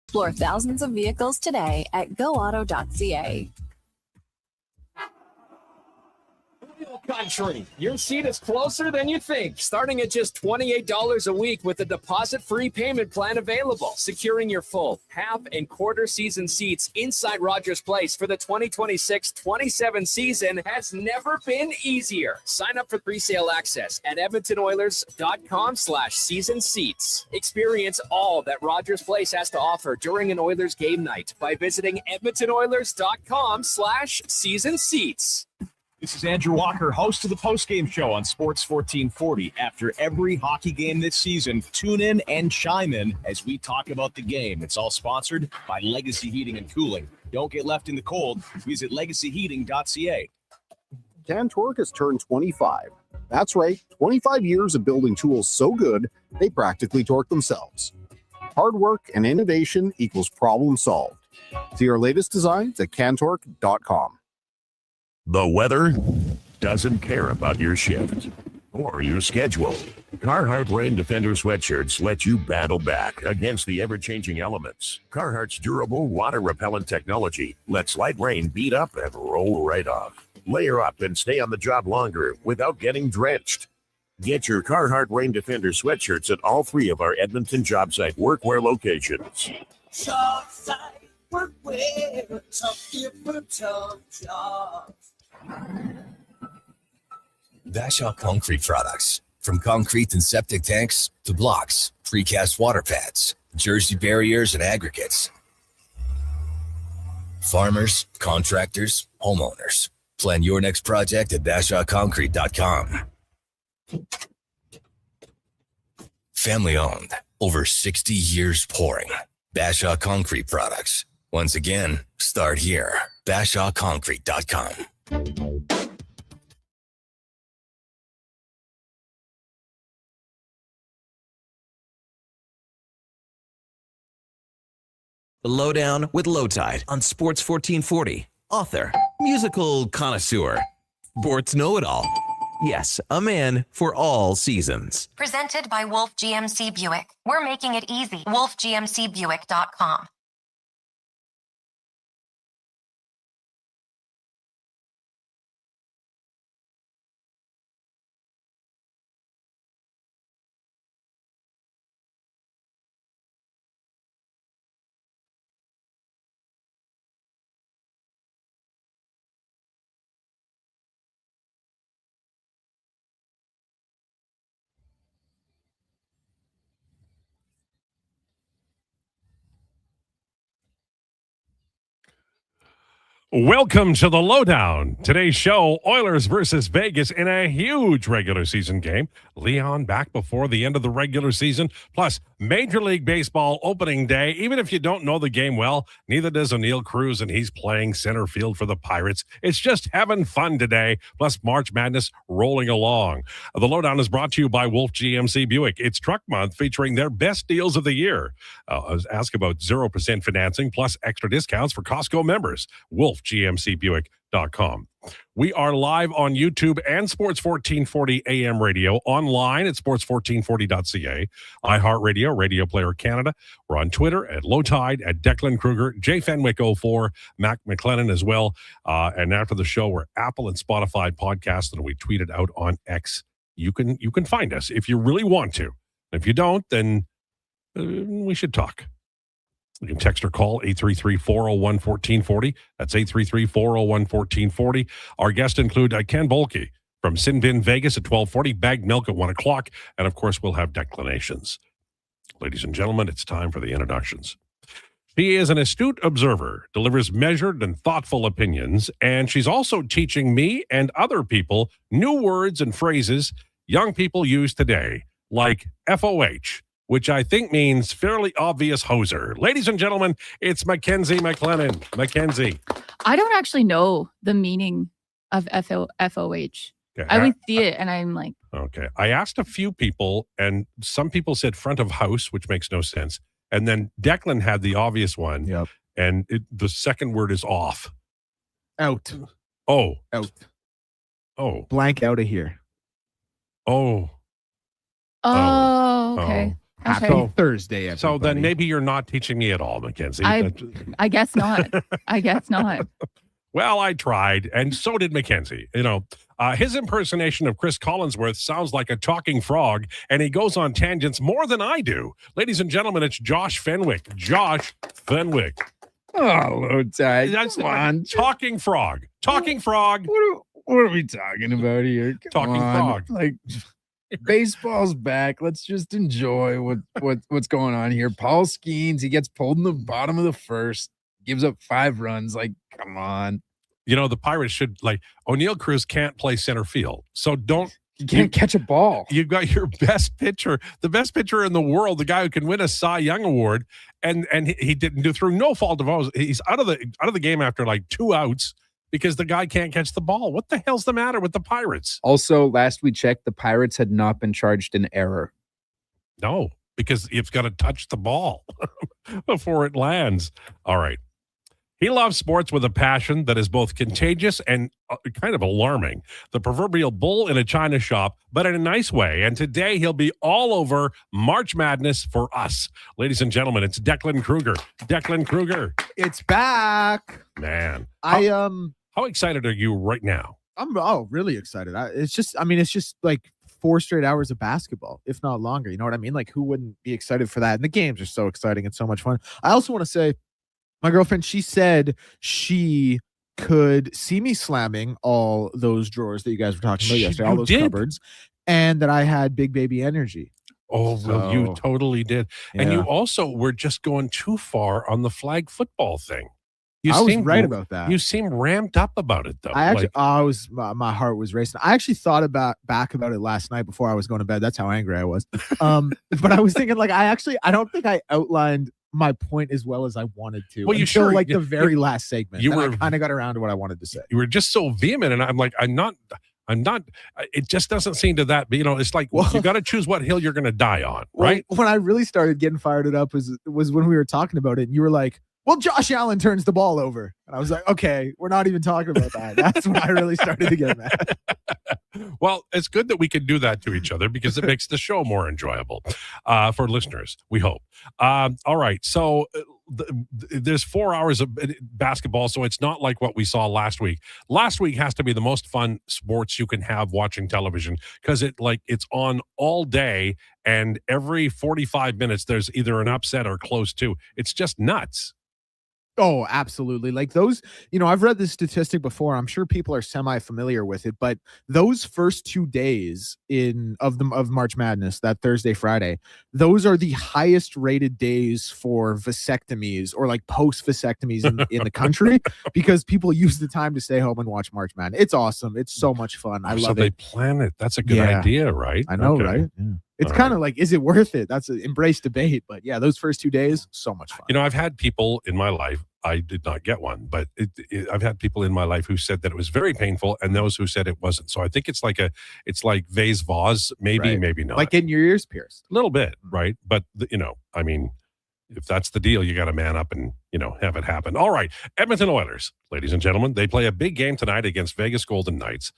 Explore thousands of vehicles today at goauto.ca. Country. Your seat is closer than you think. Starting at just $28 a week with a deposit-free payment plan available. Securing your full, half, and quarter season seats inside Rogers Place for the 2026-27 season has never been easier. Sign up for pre-sale access at edmontonoilers.com/season seats. Experience all that Rogers Place has to offer during an Oilers game night by visiting edmontonoilers.com/season seats. This is Andrew Walker, host of the postgame show on Sports 1440. After every hockey game this season, tune in and chime in as we talk about the game. It's all sponsored by Legacy Heating and Cooling. Don't get left in the cold. Visit legacyheating.ca. Cantork has turned 25. That's right, 25 years of building tools so good, they practically torque themselves. Hard work and innovation equals problem solved. See our latest designs at cantork.com. The weather doesn't care about your shift or your schedule. Carhartt Rain Defender sweatshirts let you battle back against the ever-changing elements. Carhartt's durable, water-repellent technology lets light rain beat up and roll right off. Layer up and stay on the job longer without getting drenched. Get your Carhartt Rain Defender sweatshirts at all 3 of our Edmonton job site workwear locations. Job site workwear, tough different jobs. Bashaw Concrete Products. From concrete and septic tanks to blocks, precast water pads, Jersey barriers and aggregates. Farmers, contractors, homeowners. Plan your next project at BashawConcrete.com. Family owned. Over 60 years pouring. Bashaw Concrete Products. Once again, start here. BashawConcrete.com. The Lowdown with Lowetide on Sports 1440. Author, musical connoisseur, sports know-it-all. Yes, a man for all seasons. Presented by Wolf GMC Buick. We're making it easy. WolfGMCBuick.com. Welcome to the Lowdown. Today's show, Oilers versus Vegas in a huge regular season game. Leon back before the end of the regular season, plus Major League Baseball opening day. Even if you don't know the game well, neither does O'Neill Cruz, and he's playing center field for the Pirates. It's just having fun today, plus March Madness rolling along. The Lowdown is brought to you by Wolf GMC Buick. It's Truck Month featuring their best deals of the year. Ask about 0% financing plus extra discounts for Costco members. WolfGMCBuick.com. We are live on YouTube and Sports 1440 AM radio, online at sports1440.ca, iHeartRadio, Radio Player Canada. We're on Twitter at Lowetide, at Declan Krueger, Jay Fenwick 04, Mac McLennan as well. And after the show, we're Apple and Spotify podcast, and we tweet it out on X. You can find us if you really want to. If you don't, then we should talk. You can text or call 833-401-1440. That's 833-401-1440. Our guests include Ken Bolke from Sinvin Vegas at 1240, bagged milk at 1 o'clock, and of course we'll have declinations. Ladies and gentlemen, it's time for the introductions. She is an astute observer, delivers measured and thoughtful opinions, and she's also teaching me and other people new words and phrases young people use today, like FOH, which I think means fairly obvious hoser. Ladies and gentlemen, it's Mackenzie McLennan. Mackenzie. I don't actually know the meaning of FOH. Okay. I would see it and I'm like... Okay. I asked a few people, and some people said front of house, which makes no sense. And then Declan had the obvious one. Yep. And the second word is off. Out. Oh. Out. Oh. Blank out of here. Oh. Oh, okay. Okay. Thursday. So Everybody. then maybe you're not teaching me at all, Mackenzie. I guess not. I guess not. Well, I tried, and so did Mackenzie. His impersonation of Chris Collinsworth sounds like a talking frog, and he goes on tangents more than I do. Ladies and gentlemen, it's Josh Fenwick. Josh Fenwick. Oh, Lowetide. That's Come on. Talking frog. Talking frog. What are we talking about here? Come Talking on. frog. Like baseball's back. Let's just enjoy what's going on here. Paul Skeens, he gets pulled in the bottom of the first, gives up 5 runs. Like, come on. The Pirates should, O'Neill Cruz can't play center field. So you can't catch a ball. You've got your best pitcher, the best pitcher in the world, the guy who can win a Cy Young Award, and he didn't do through no fault of ours. He's out of the game after 2 outs because the guy can't catch the ball. What the hell's the matter with the Pirates? Also, last we checked, the Pirates had not been charged an error. No, because it's got to touch the ball before it lands. All right. He loves sports with a passion that is both contagious and kind of alarming. The proverbial bull in a china shop, but in a nice way. And today he'll be all over March Madness for us. Ladies and gentlemen, it's Declan Krueger. Declan Krueger. It's back. Man. How excited are you right now? I'm really excited. It's just like 4 straight hours of basketball, if not longer. You know what I mean? Like, who wouldn't be excited for that? And the games are so exciting and so much fun. I also want to say, my girlfriend, she said she could see me slamming all those drawers that you guys were talking about yesterday, all those cupboards, and that I had big baby energy. Oh, well, you totally did. Yeah. And you also were just going too far on the flag football thing. I was right about that. You seem ramped up about it, though. My heart was racing. I actually thought back about it last night before I was going to bed. That's how angry I was. But I was thinking, I don't think I outlined my point as well as I wanted to. Well, until the very last segment. I kind of got around to what I wanted to say. You were just so vehement, and I'm like, I'm not. It just doesn't seem to that. But it's like, you got to choose what hill you're going to die on, right? When I really started getting fired up was when we were talking about it, and you were like, well, Josh Allen turns the ball over. And I was like, okay, we're not even talking about that. That's when I really started to get mad. Well, it's good that we can do that to each other because it makes the show more enjoyable for listeners, we hope. All right. So there's 4 hours of basketball, so it's not like what we saw last week. Last week has to be the most fun sports you can have watching television because it's on all day, and every 45 minutes there's either an upset or close to. It's just nuts. Oh, absolutely. Like those, I've read this statistic before. I'm sure people are semi-familiar with it, but those first 2 days of March Madness, that Thursday, Friday, those are the highest rated days for vasectomies or post vasectomies in the country because people use the time to stay home and watch March Madness. It's awesome. It's so much fun. I love it. So they plan it. That's a good idea, right? I know, right? Yeah. It's kind of is it worth it? That's an embrace debate. But yeah, those first 2 days, so much fun. I've had people in my life, I did not get one, but I've had people in my life who said that it was very painful and those who said it wasn't. So I think it's like vase vase, maybe, maybe not. Like getting your ears pierced. A little bit, right? But, if that's the deal, you got to man up and, have it happen. All right. Edmonton Oilers, ladies and gentlemen, they play a big game tonight against Vegas Golden Knights.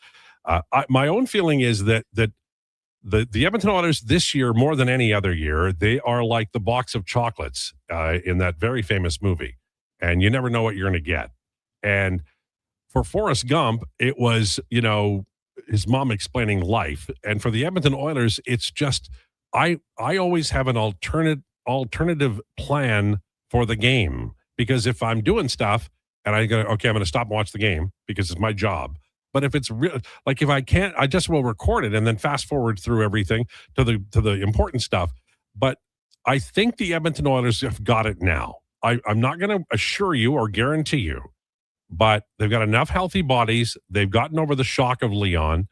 My own feeling is that the Edmonton Oilers this year, more than any other year, they are like the box of chocolates in that very famous movie. And you never know what you're going to get. And for Forrest Gump, it was, his mom explaining life. And for the Edmonton Oilers, it's just, I always have an alternative plan for the game. Because if I'm doing stuff and I'm going to stop and watch the game because it's my job. But if it's real, if I can't, I just will record it and then fast forward through everything to the important stuff. But I think the Edmonton Oilers have got it now. I'm not going to assure you or guarantee you, but they've got enough healthy bodies. They've gotten over the shock of Leon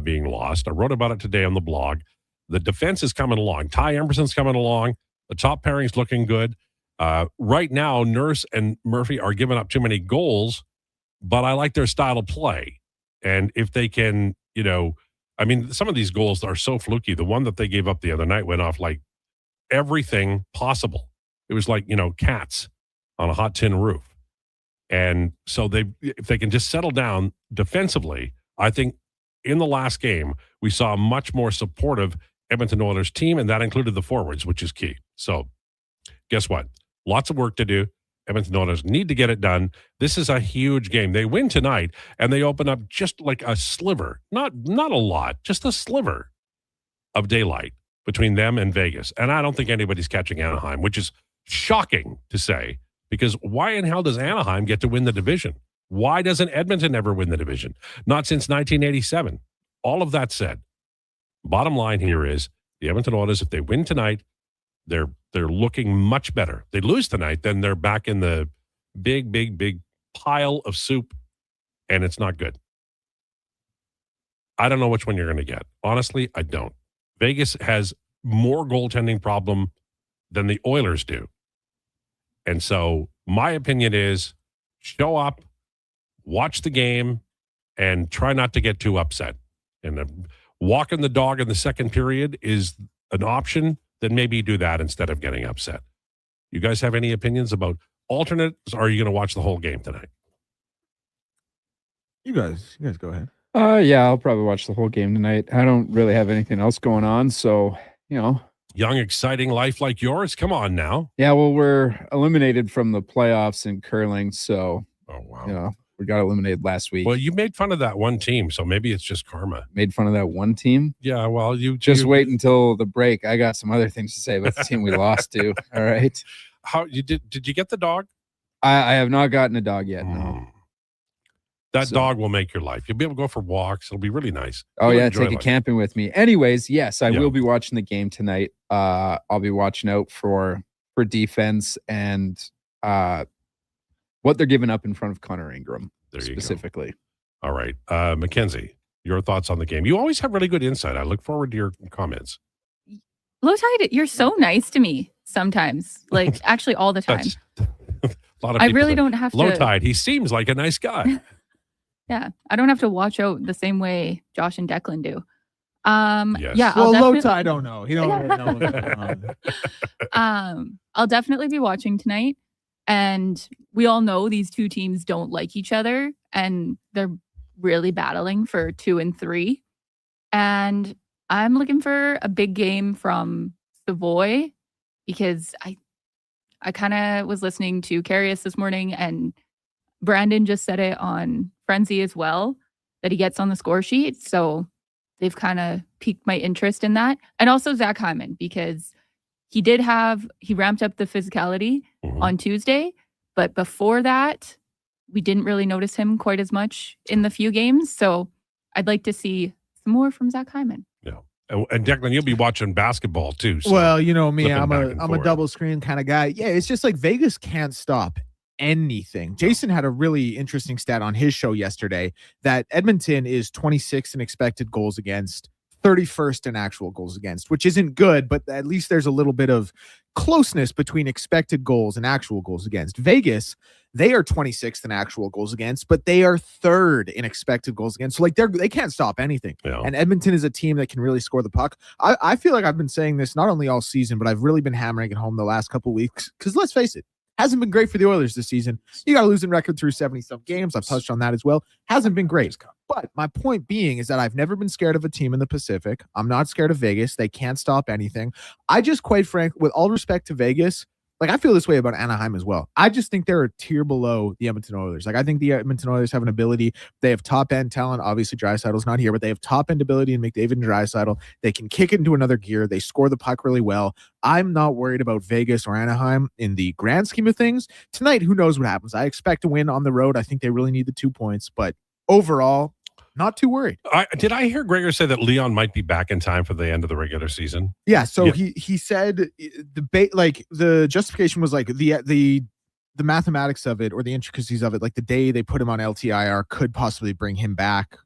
being lost. I wrote about it today on the blog. The defense is coming along. Ty Emerson's coming along. The top pairing's looking good. Right now, Nurse and Murphy are giving up too many goals, but I like their style of play. And if they can, some of these goals are so fluky. The one that they gave up the other night went off like everything possible. It was like, cats on a hot tin roof. And so if they can just settle down defensively, I think in the last game, we saw a much more supportive Edmonton Oilers team, and that included the forwards, which is key. So guess what? Lots of work to do. Edmonton Oilers need to get it done. This is a huge game. They win tonight, and they open up just like a sliver, not a lot, just a sliver of daylight between them and Vegas. And I don't think anybody's catching Anaheim, which is shocking to say, because why in hell does Anaheim get to win the division? Why doesn't Edmonton ever win the division? Not since 1987. All of that said, bottom line here is the Edmonton Oilers, if they win tonight, they're looking much better. They lose tonight, then they're back in the big pile of soup, and it's not good. I don't know which one you're going to get. Honestly, I don't. Vegas has more goaltending problem than the Oilers do. And so my opinion is show up, watch the game, and try not to get too upset. And walking the dog in the second period is an option. Then maybe do that instead of getting upset. You guys have any opinions about alternates, or are you going to watch the whole game tonight? You guys go ahead. Yeah, I'll probably watch the whole game tonight. I don't really have anything else going on, so, Young, exciting life like yours? Come on now. Yeah, well, we're eliminated from the playoffs in curling, so, oh, wow. We got eliminated last week. Well, you made fun of that one team, so maybe it's just karma. Made fun of that one team? Yeah, well, you wait until the break. I got some other things to say about the team we lost to. All right. How you did you get the dog? I have not gotten a dog yet, no. That dog will make your life. You'll be able to go for walks. It'll be really nice. Oh, You'll yeah, enjoy take it life. camping with me. Anyways, yes, I will be watching the game tonight. I'll be watching out for defense and what they're giving up in front of Connor Ingram. There you specifically. Go. All right. Mackenzie, your thoughts on the game. You always have really good insight. I look forward to your comments. Lowetide, you're so nice to me sometimes. Like, actually all the time. A lot of I people really say, don't have to. Lowetide, he seems like a nice guy. Yeah. I don't have to watch out the same way Josh and Declan do. Yes. Yeah. Well, I'll Lowetide, I don't know. He don't really know what's going on. I'll definitely be watching tonight. And we all know these two teams don't like each other, and they're really battling for 2 and 3. And I'm looking for a big game from Savoy, because I kind of was listening to Carius this morning, and Brandon just said it on Frenzy as well, that he gets on the score sheet. So they've kind of piqued my interest in that. And also Zach Hyman, because he ramped up the physicality on Tuesday, but before that, we didn't really notice him quite as much in the few games. So I'd like to see some more from Zach Hyman. Yeah. And Declan, you'll be watching basketball too. So well, you know me, I'm a forth. double screen kind of guy. Yeah, it's just like Vegas can't stop anything. Jason had a really interesting stat on his show yesterday that Edmonton is 26th in expected goals against, 31st in actual goals against, which isn't good, but at least there's a little bit of closeness between expected goals and actual goals against. Vegas, they are 26th in actual goals against, but they are 3rd in expected goals against. So like they can't stop anything. Yeah. And Edmonton is a team that can really score the puck. I feel like I've been saying this not only all season, but I've really been hammering it home the last couple of weeks, because let's face it, hasn't been great for the Oilers this season. You got a losing record through 70-some games. I've touched on that as well. Hasn't been great. But my point being is that I've never been scared of a team in the Pacific. I'm not scared of Vegas. They can't stop anything. I just, quite frankly, with all respect to Vegas, like I feel this way about Anaheim as well. I just think they're a tier below the Edmonton Oilers. Like I think the Edmonton Oilers have an ability. They have top-end talent. Obviously, Draisaitl's not here, but they have top-end ability in McDavid and Draisaitl. They can kick it into another gear. They score the puck really well. I'm not worried about Vegas or Anaheim in the grand scheme of things. Tonight, who knows what happens? I expect a win on the road. I think they really need the 2 points, but overall, not too worried. Did I hear Gregor say that Leon might be back in time for the end of the regular season? Yeah. So he said the justification was like the mathematics of it or the intricacies of it, like the day they put him on LTIR could possibly bring him back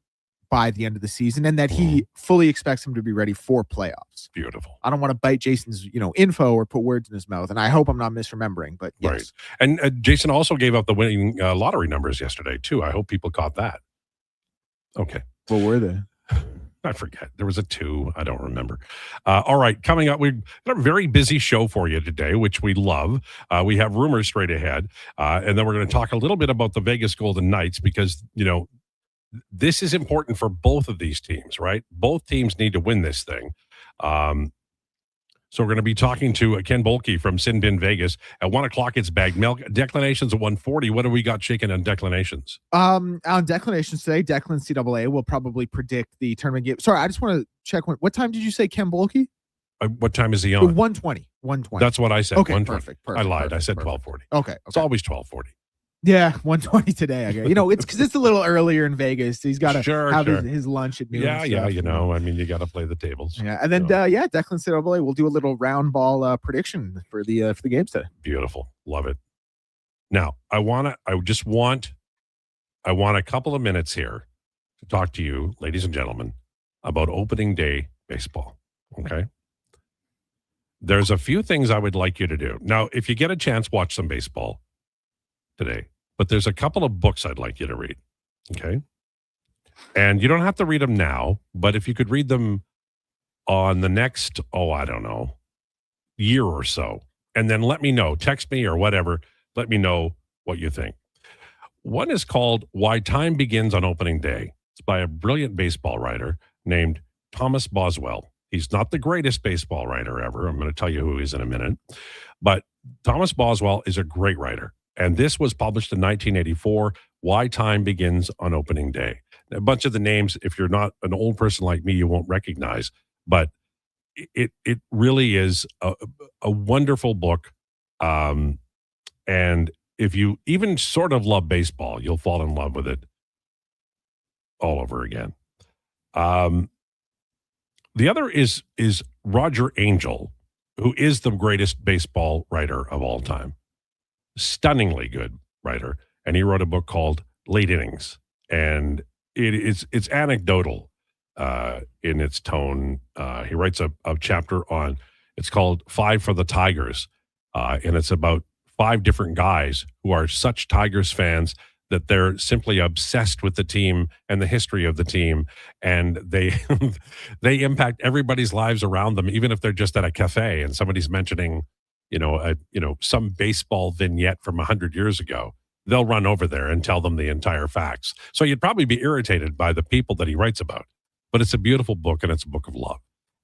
by the end of the season, and that he fully expects him to be ready for playoffs. Beautiful. I don't want to bite Jason's info or put words in his mouth, and I hope I'm not misremembering, but yes. Right. And Jason also gave out the winning lottery numbers yesterday too. I hope people caught that. Okay. What were they? I forget. There was a 2. I don't remember. All right. Coming up, we've got a very busy show for you today, which we love. We have rumors straight ahead. And then we're going to talk a little bit about the Vegas Golden Knights because, this is important for both of these teams, right? Both teams need to win this thing. So we're going to be talking to Ken Bolke from Sin Bin Vegas at 1 o'clock. It's bagged. Mel, declinations at 140. What do we got shaking on declinations? On declinations today, Declan CAA will probably predict the tournament game. Sorry, I just want to check what time did you say Ken Bolke? What time is he on? 120. That's what I said. Okay, 120. perfect. I lied. I said 1240. Okay. It's always 1240. Yeah, 120 today. I guess. It's because it's a little earlier in Vegas. He's got to have his lunch at noon. Yeah. I mean, you got to play the tables. Yeah, and then Declan CAA will do a little round ball prediction for the games today. Beautiful, love it. Now, I want a couple of minutes here to talk to you, ladies and gentlemen, about opening day baseball. Okay. There's a few things I would like you to do. Now, if you get a chance, watch some baseball today. But there's a couple of books I'd like you to read. Okay. And you don't have to read them now, but if you could read them on the next, I don't know, year or so, and then let me know, text me or whatever, let me know what you think. One is called Why Time Begins on Opening Day. It's by a brilliant baseball writer named Thomas Boswell. He's not the greatest baseball writer ever. I'm going to tell you who he is in a minute. But Thomas Boswell is a great writer. And this was published in 1984, Why Time Begins on Opening Day. A bunch of the names, if you're not an old person like me, you won't recognize. But it really is a wonderful book. And if you even sort of love baseball, you'll fall in love with it all over again. The other is Roger Angell, who is the greatest baseball writer of all time. Stunningly good writer. And he wrote a book called Late Innings. And it's anecdotal in its tone. He writes a chapter on, it's called 5 for the Tigers. And it's about 5 different guys who are such Tigers fans that they're simply obsessed with the team and the history of the team. And they they impact everybody's lives around them, even if they're just at a cafe and somebody's mentioning, some baseball vignette from 100 years ago. They'll run over there and tell them the entire facts. So you'd probably be irritated by the people that he writes about. But it's a beautiful book, and it's a book of love.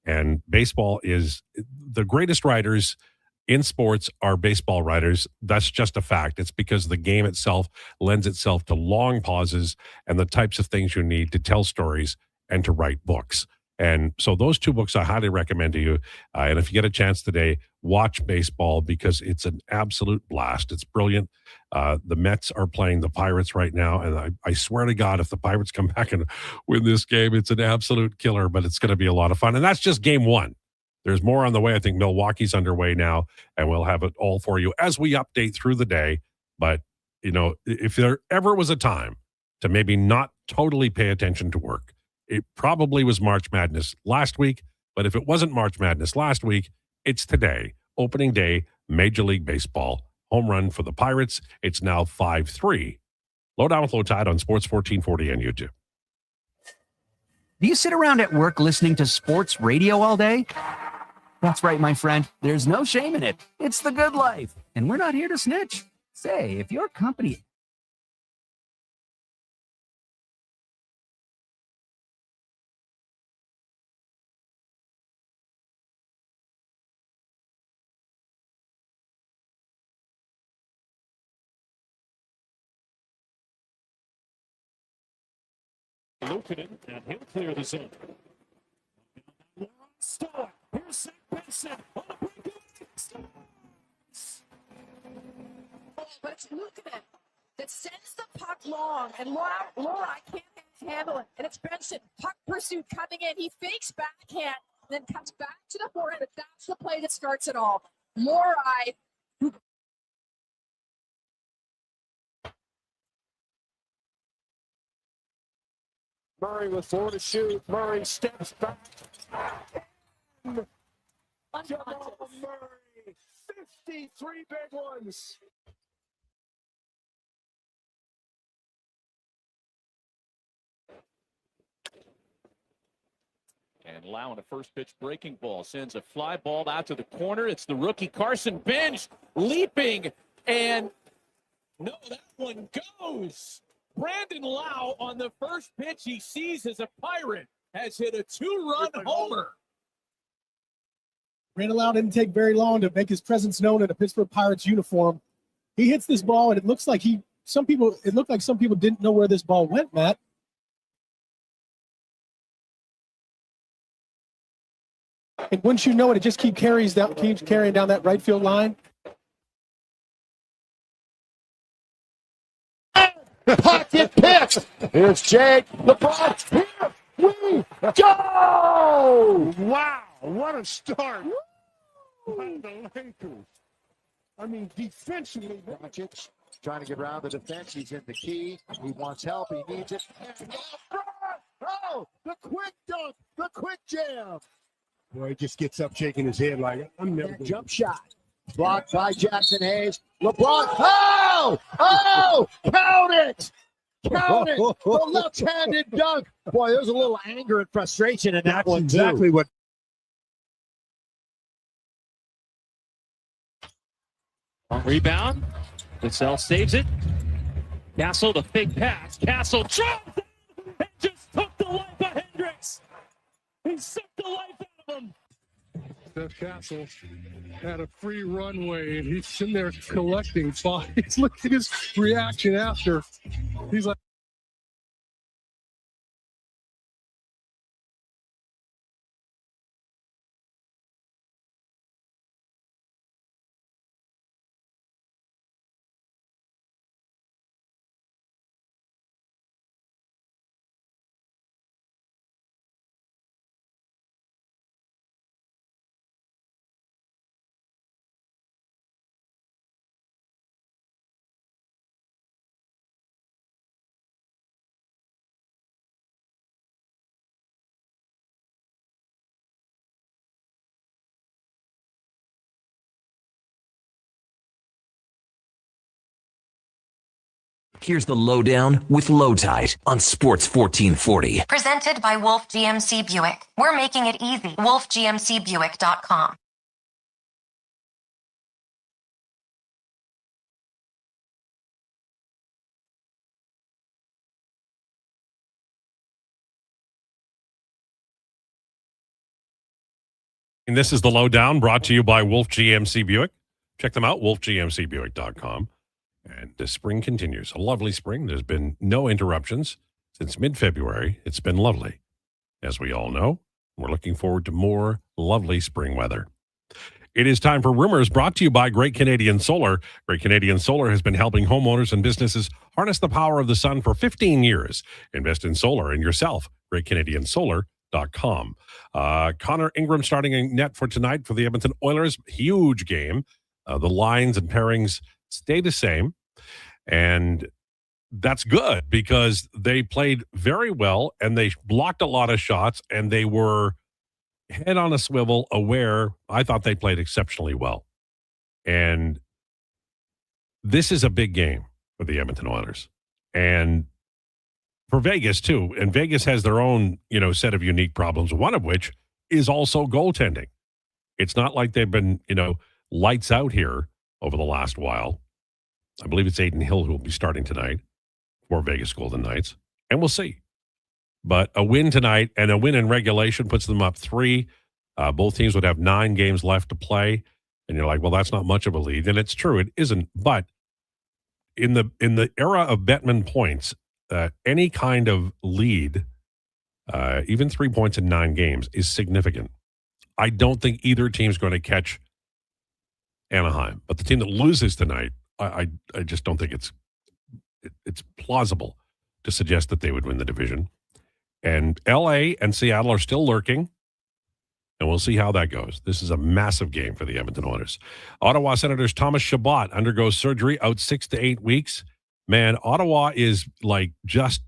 And baseball is the greatest writers in sports are baseball writers. That's just a fact. It's because the game itself lends itself to long pauses and the types of things you need to tell stories and to write books. And so those 2 books I highly recommend to you. And if you get a chance today, watch baseball because it's an absolute blast. It's brilliant. The Mets are playing the Pirates right now. And I swear to God, if the Pirates come back and win this game, it's an absolute killer, but it's going to be a lot of fun. And that's just game 1. There's more on the way. I think Milwaukee's underway now, and we'll have it all for you as we update through the day. But, if there ever was a time to maybe not totally pay attention to work, it probably was March Madness last week. But if it wasn't March Madness last week, it's today. Opening day, Major League Baseball. Home run for the Pirates. It's now 5-3. Lowdown with Lowetide on Sports 1440 and YouTube. Do you sit around at work listening to sports radio all day? That's right, my friend. There's no shame in it. It's the good life. And we're not here to snitch. Say, if your company... Lukanen, and he'll clear the zone. Stop. Here's St. Vincent. But it's Lukanen that sends the puck long, and Laura can't handle it. And it's Benson. Puck pursuit coming in. He fakes backhand, then comes back to the forehand. But that's the play that starts it all. Morai. Murray with 4 to shoot. Murray steps back. Jamal Murray, 53 big ones. And allowing a first pitch breaking ball. Sends a fly ball out to the corner. It's the rookie Carson Bench leaping. And no, that one goes. Brandon Lau on the first pitch he sees as a Pirate has hit a 2-run homer. Randall didn't take very long to make his presence known in a Pittsburgh Pirates uniform. He hits this ball, and it looks like some people didn't know where this ball went, Matt. And once you know it, it just keeps carrying down that right field line. Pocket pitch. Here's Jake. LeBron. Here we go. Wow, what a start by the Lakers. I mean, defensively, Rockets trying to get around the defense. He's in the key. He wants help. He needs it. And oh, the quick dunk, the quick jam. Boy, he just gets up shaking his head like, I'm never That jump shot. Blocked by Jackson Hayes. LeBron. Oh! Oh! Count it! Count it! The left-handed dunk. Boy, there's a little anger and frustration in that one, too. Exactly what. Rebound. Vassell saves it. Castle, the fake pass. Castle drops it and just took the life of Hendricks. He sucked the life out of him. Steph Castle had a free runway, and he's in there collecting bodies. Look at his reaction after. He's like, Here's the Lowdown with Lowetide on Sports 1440. Presented by Wolf GMC Buick. We're making it easy. WolfGMCBuick.com. And this is the Lowdown brought to you by Wolf GMC Buick. Check them out, wolfgmcbuick.com. And the spring continues. A lovely spring. There's been no interruptions since mid-February. It's been lovely. As we all know, we're looking forward to more lovely spring weather. It is time for Rumors, brought to you by Great Canadian Solar. Great Canadian Solar has been helping homeowners and businesses harness the power of the sun for 15 years. Invest in solar and yourself. GreatCanadianSolar.com. Connor Ingram starting in net for tonight for the Edmonton Oilers. Huge game. The lines and pairings stay the same, and that's good because they played very well and they blocked a lot of shots and they were head on a swivel, aware. I thought they played exceptionally well, and this is a big game for the Edmonton Oilers and for Vegas too. And Vegas has their own, set of unique problems, one of which is also goaltending. It's not like they've been, lights out here over the last while. I believe it's Aiden Hill who will be starting tonight for Vegas Golden Knights, and we'll see. But a win tonight and a win in regulation puts them up 3. Both teams would have 9 games left to play, and you're like, well, that's not much of a lead, and it's true, it isn't. But in the era of Bettman points, any kind of lead, even 3 points in 9 games, is significant. I don't think either team's going to catch Anaheim, but the team that loses tonight, I just don't think it's plausible to suggest that they would win the division. And LA and Seattle are still lurking, and we'll see how that goes. This is a massive game for the Edmonton Oilers. Ottawa Senators Thomas Chabot undergoes surgery, out 6 to 8 weeks. Man, Ottawa is like just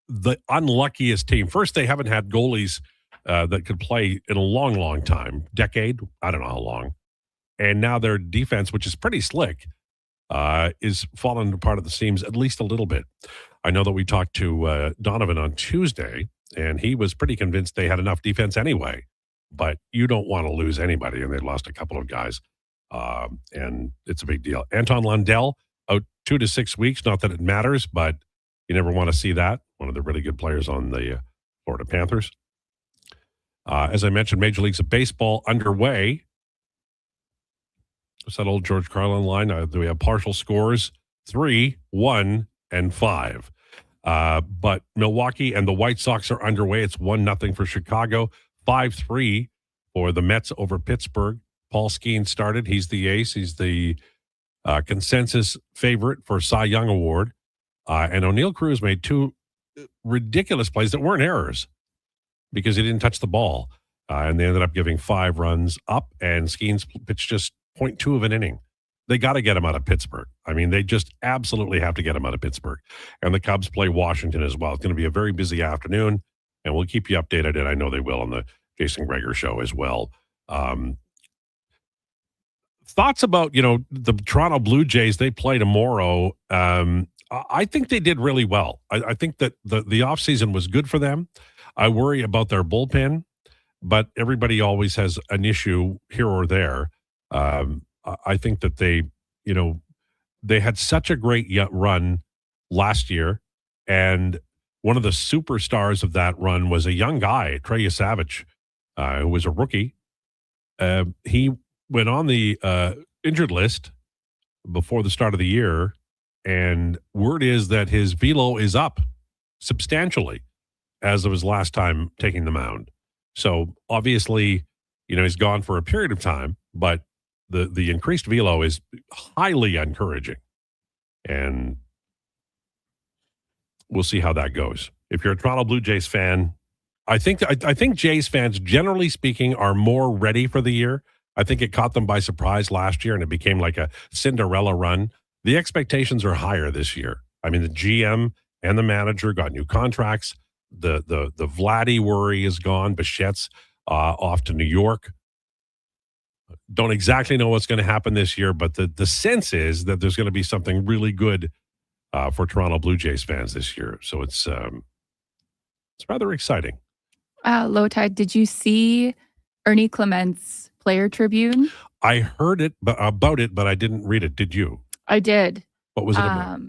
the unluckiest team. First, they haven't had goalies that could play in a long, long time. Decade, I don't know how long. And now their defense, which is pretty slick, is falling apart at the seams at least a little bit. I know that we talked to Donovan on Tuesday, and he was pretty convinced they had enough defense anyway. But you don't want to lose anybody, and they lost a couple of guys, and it's a big deal. Anton Lundell, out 2 to 6 weeks. Not that it matters, but you never want to see that. One of the really good players on the Florida Panthers. As I mentioned, Major Leagues of Baseball underway. What's that old George Carlin line? Do we have partial scores? 3, 1, and 5. But Milwaukee and the White Sox are underway. It's 1-0 for Chicago, 5-3 for the Mets over Pittsburgh. Paul Skeens started. He's the ace. He's the consensus favorite for Cy Young Award. And O'Neill Cruz made 2 ridiculous plays that weren't errors because he didn't touch the ball. And they ended up giving 5 runs up, and Skeens pitched just 0.2 of an inning. They got to get him out of Pittsburgh. I mean, they just absolutely have to get him out of Pittsburgh. And the Cubs play Washington as well. It's going to be a very busy afternoon, and we'll keep you updated, and I know they will on the Jason Greger show as well. Thoughts about, the Toronto Blue Jays, they play tomorrow. I think they did really well. I think that the offseason was good for them. I worry about their bullpen, but everybody always has an issue here or there. I think that they had such a great run last year, and one of the superstars of that run was a young guy, Trey Savage, who was a rookie. He went on the injured list before the start of the year, and word is that his velo is up substantially as of his last time taking the mound. So obviously, he's gone for a period of time, but the increased velo is highly encouraging, and we'll see how that goes. If you're a Toronto Blue Jays fan, I think Jays fans, generally speaking, are more ready for the year. I think it caught them by surprise last year, and it became like a Cinderella run. The expectations are higher this year. I mean, the GM and the manager got new contracts. The Vladdy worry is gone. Bichette's off to New York. Don't exactly know what's going to happen this year, but the sense is that there's going to be something really good for Toronto Blue Jays fans this year. So it's rather exciting. Lowetide, did you see Ernie Clement's player tribune? I heard about it, but I didn't read it. Did you? I did. What was it about?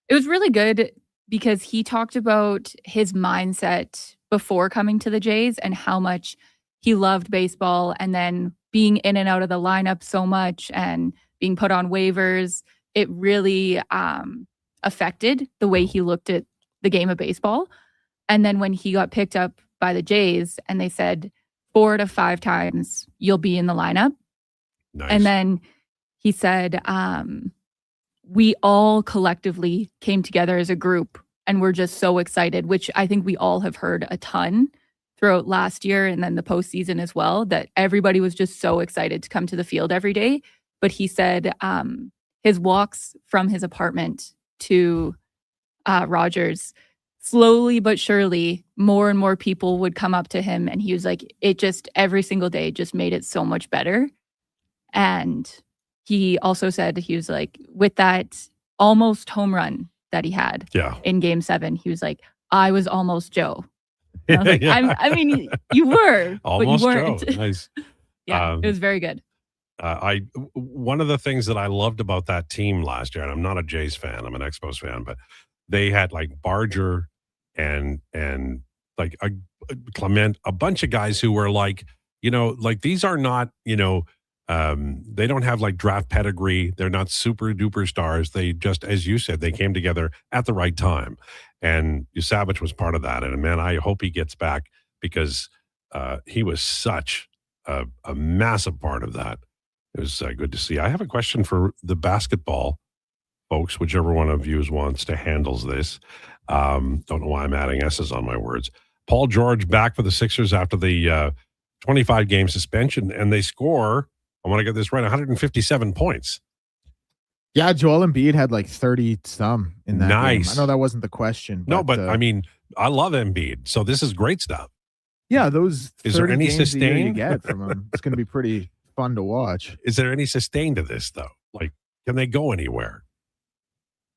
It was really good because he talked about his mindset before coming to the Jays and how much he loved baseball, and then being in and out of the lineup so much and being put on waivers. It really affected the way he looked at the game of baseball. And then when he got picked up by the Jays and they said 4 to 5 times you'll be in the lineup. Nice. And then he said, we all collectively came together as a group and we're just so excited, which I think we all have heard a ton throughout last year and then the postseason as well, that everybody was just so excited to come to the field every day. But he said his walks from his apartment to Rogers, slowly but surely, more and more people would come up to him. And he was like, it just every single day just made it so much better. And he also said, he was like, with that almost home run that he had in Game 7, he was like, I was almost Joe. And I was like, I mean, you were, almost but you weren't. Joe. Nice. It was very good. One of the things that I loved about that team last year, and I'm not a Jays fan, I'm an Expos fan, but they had like Barger and like a Clement, a bunch of guys who were like, like these are not, they don't have like draft pedigree. They're not super duper stars. They just, as you said, they came together at the right time. And Savage was part of that. And man, I hope he gets back because he was such a massive part of that. It was good to see. I have a question for the basketball folks, whichever one of you wants to handles this. Don't know why I'm adding S's on my words. Paul George back for the Sixers after the 25-game suspension, and they score, I want to get this right, 157 points. Yeah, Joel Embiid had like 30-some in that game. I know that wasn't the question. But I mean, I love Embiid, so this is great stuff. Yeah, those 30 is there any games a year sustain you get from him? It's going to be pretty fun to watch. Is there any sustain to this, though? Like, can they go anywhere?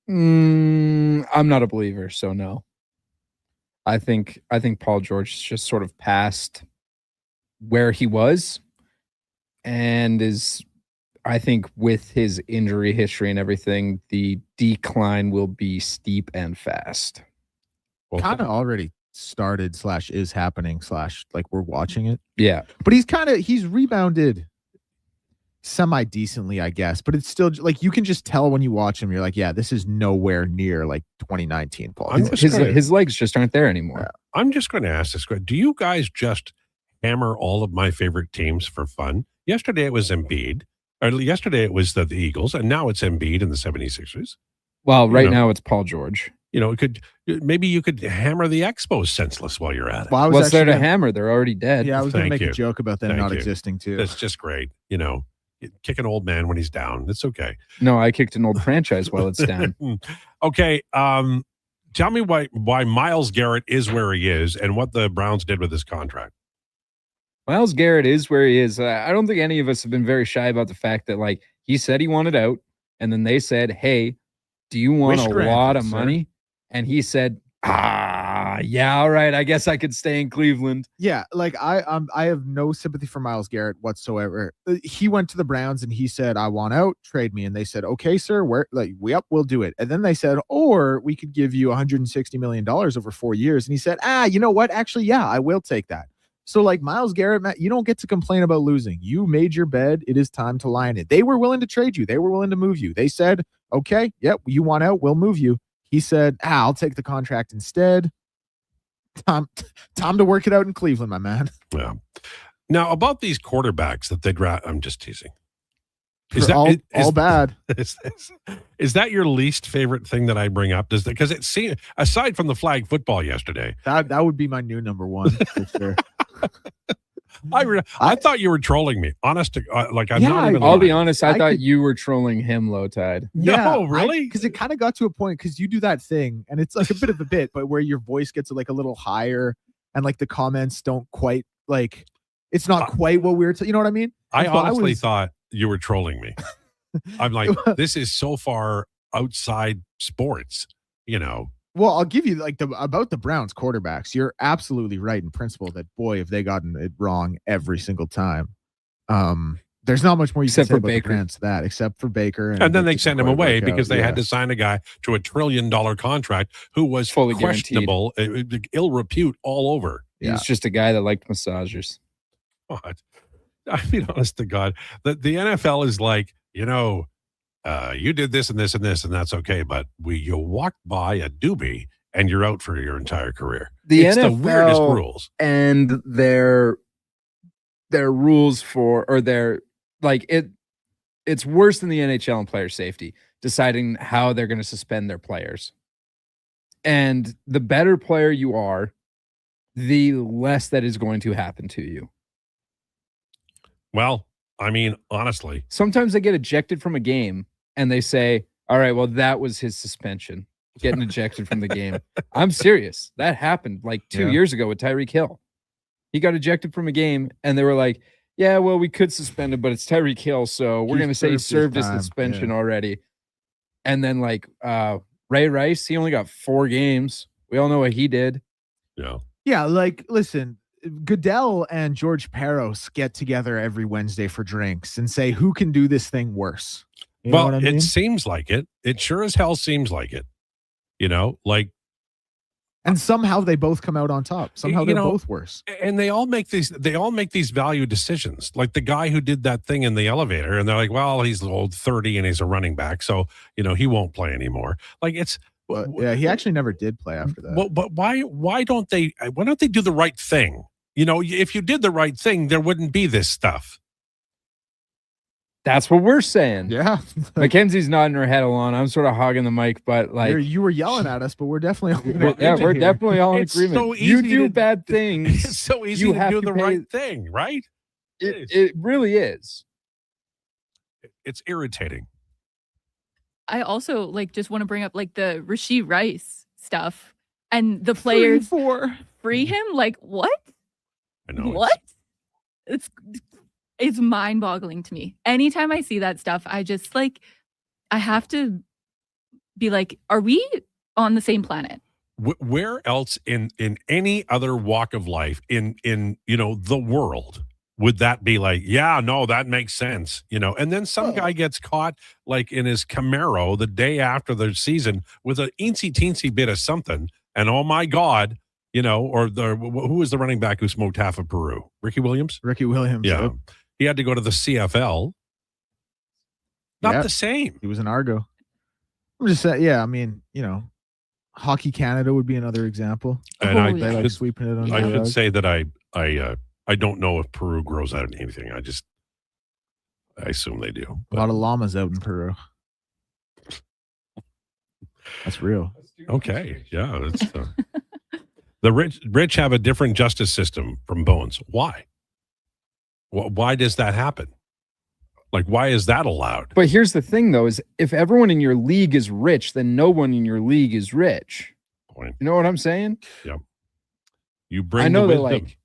I'm not a believer, so no. I think Paul George just sort of passed where he was, and is, I think, with his injury history and everything, the decline will be steep and fast. Kind of already started / is happening / like we're watching it. Yeah. But he's rebounded semi decently, I guess, but it's still like you can just tell when you watch him, you're like, yeah, this is nowhere near like 2019 Paul. His legs just aren't there anymore. I'm just going to ask this question. Do you guys just hammer all of my favorite teams for fun? Yesterday it was Embiid, or yesterday it was the Eagles, and now it's Embiid and the 76ers. Well, right now it's Paul George. Maybe you could hammer the Expos senseless while you're at it. Well, What's there to hammer? They're already dead. Yeah, I was going to Thank make you. a joke about them Thank not you. existing too. That's just great. Kick an old man when he's down. It's okay. No, I kicked an old franchise while it's down. Okay. Tell me why Myles Garrett is where he is and what the Browns did with his contract. Myles Garrett is where he is. I don't think any of us have been very shy about the fact that, like, he said he wanted out, and then they said, hey, do you want Wish a granted, lot of sir. money? And he said, yeah, all right, I guess I could stay in Cleveland. Yeah, like I have no sympathy for Myles Garrett whatsoever. He went to the Browns and he said, I want out, trade me. And they said, okay, sir, we'll do it. And then they said, or we could give you $160 million over 4 years. And he said, you know what? Actually, yeah, I will take that. So like Myles Garrett, Matt, you don't get to complain about losing. You made your bed. It is time to lie in it. They were willing to trade you. They were willing to move you. They said, okay, yep, you want out, we'll move you. He said, I'll take the contract instead. Time to work it out in Cleveland, my man. Yeah. Now, about these quarterbacks that they draft, I'm just teasing. All bad. Is that your least favorite thing that I bring up? Because it seems, aside from the flag football yesterday, that would be my new number one for sure. I thought you were trolling me. Honest to I'm not even. I'll lying. be honest. I thought you were trolling him, Lowetide. No, really? Because it kind of got to a point because you do that thing, and it's like a bit of a bit, but where your voice gets like a little higher, and like the comments don't quite like it's not quite what we were. You know what I mean? I honestly thought you were trolling me. I'm like, this is so far outside sports, Well, I'll give you about the Browns quarterbacks. You're absolutely right in principle that boy, have they gotten it wrong every single time. There's not much more you Except can say for about Baker. the Browns to that, except for Baker. And then they just sent him quite away work because out. they had to sign a guy to a $1 trillion contract who was Fully questionable, ill repute all over. He's just a guy that liked massagers. What? I mean, honest to God, the NFL is like, you did this and this and this, and that's okay. But you walked by a doobie and you're out for your entire career. It's NFL the weirdest rules. And their rules it's worse than the NHL and player safety, deciding how they're going to suspend their players. And the better player you are, the less that is going to happen to you. Well, I mean, honestly, Sometimes they get ejected from a game and they say, all right, well, that was his suspension, getting ejected from the game. I'm serious. That happened like 2 years ago with Tyreek Hill. He got ejected from a game and they were like, yeah, well, we could suspend him, but it's Tyreek Hill, so we're going to say he served his suspension already. And then Ray Rice, he only got 4 games. We all know what he did. Yeah. Yeah, listen, Goodell and George Peros get together every Wednesday for drinks and say, who can do this thing worse? You know what I mean? It seems like it. It sure as hell seems like it. And somehow they both come out on top. Somehow they're both worse. And they all make these value decisions. Like the guy who did that thing in the elevator, and they're like, well, he's old 30 and he's a running back, so he won't play anymore. Like it's yeah, he actually never did play after that. Well, but why don't they do the right thing? If you did the right thing, there wouldn't be this stuff. That's what we're saying. Yeah. Mackenzie's nodding her head along. I'm sort of hogging the mic, but you were yelling at us, but we're definitely we're definitely all in It's agreement. so You easy do to- bad things. It's so easy you to have do to the pay- right thing, right? It really is. It's irritating. I also just want to bring up the Rashee Rice stuff and the players free him. Like what? I know. What? It's mind-boggling to me. Anytime I see that stuff, I just I have to be like, are we on the same planet? Where else in any other walk of life in the world would that be like, yeah, no, that makes sense, and then some guy gets caught in his Camaro the day after the season with an eensy teensy bit of something, and oh my God, or who was the running back who smoked half of Peru? Ricky Williams? Ricky Williams. Yeah. Yep. He had to go to the CFL. Not the same. He was an Argo. I'm just saying, yeah, I mean, Hockey Canada would be another example. And they like sweeping it on I should say that I don't know if Peru grows out of anything. I assume they do. A lot of llamas out in Peru. That's real. Okay. Yeah. That's the rich have a different justice system from Bones. Why? Why does that happen? Like, why is that allowed? But here's the thing, though, is if everyone in your league is rich, then no one in your league is rich. Point. You know what I'm saying? Yep. You bring I know the that, wisdom. like,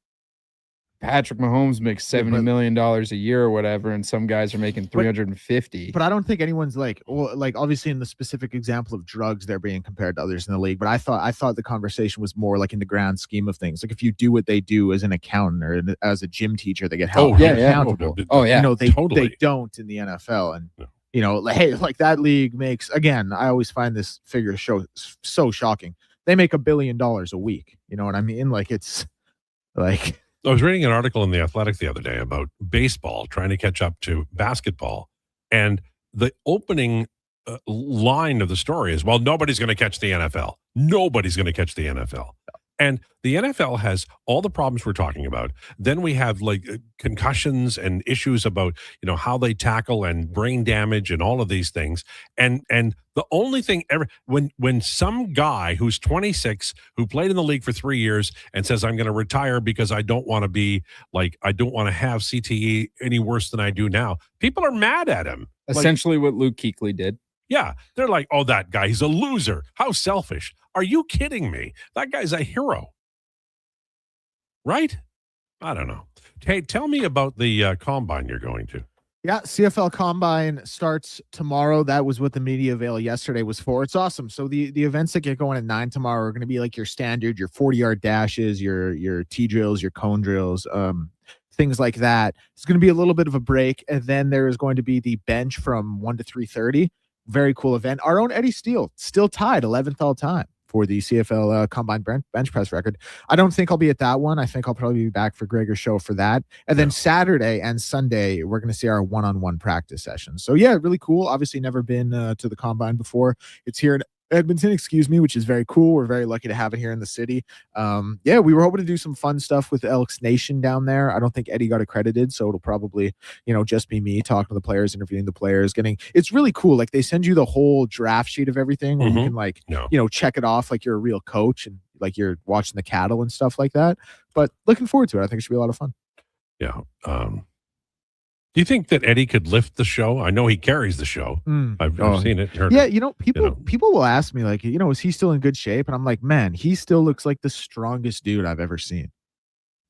Patrick Mahomes makes $70 million a year or whatever, and some guys are making 350. But I don't think anyone's like obviously in the specific example of drugs, they're being compared to others in the league. But I thought the conversation was more like in the grand scheme of things. Like if you do what they do as an accountant or as a gym teacher, they get held accountable. They don't in the NFL. And hey, like that league makes, again, I always find this figure so shocking. They make $1 billion a week. You know what I mean? Like it's like. I was reading an article in The Athletic the other day about baseball trying to catch up to basketball. And the opening line of the story is, well, nobody's going to catch the NFL. Nobody's going to catch the NFL. And the NFL has all the problems we're talking about. Then we have like concussions and issues about, how they tackle and brain damage and all of these things. And the only thing ever, when some guy who's 26, who played in the league for 3 years and says, I'm going to retire because I don't want to be I don't want to have CTE any worse than I do now. People are mad at him. Essentially what Luke Kuechly did. Yeah. They're like, oh, that guy, he's a loser. How selfish. Are you kidding me? That guy's a hero. Right? I don't know. Hey, tell me about the combine you're going to. Yeah, CFL Combine starts tomorrow. That was what the media avail yesterday was for. It's awesome. So the events that get going at 9 tomorrow are going to be like your standard, your 40-yard dashes, your T-drills, your cone drills, things like that. It's going to be a little bit of a break. And then there is going to be the bench from 1 to 3:30. Very cool event. Our own Eddie Steele, still tied 11th all time for the CFL Combine bench press record. I don't think I'll be at that one. I think I'll probably be back for Gregor's show for that. And then Saturday and Sunday, we're going to see our one-on-one practice session. So yeah, really cool. Obviously never been to the Combine before. It's here in Edmonton, which is very cool. We're very lucky to have it here in the city. We were hoping to do some fun stuff with Elks Nation down there. I don't think Eddie got accredited, so it'll probably, just be me talking to the players, interviewing the players, it's really cool. Like they send you the whole draft sheet of everything where you can check it off like you're a real coach and like you're watching the cattle and stuff like that. But looking forward to it. I think it should be a lot of fun. Yeah. Do you think that Eddie could lift the show? I know he carries the show. I've seen it. Heard it. People will ask me like, is he still in good shape? And I'm like, man, he still looks like the strongest dude I've ever seen.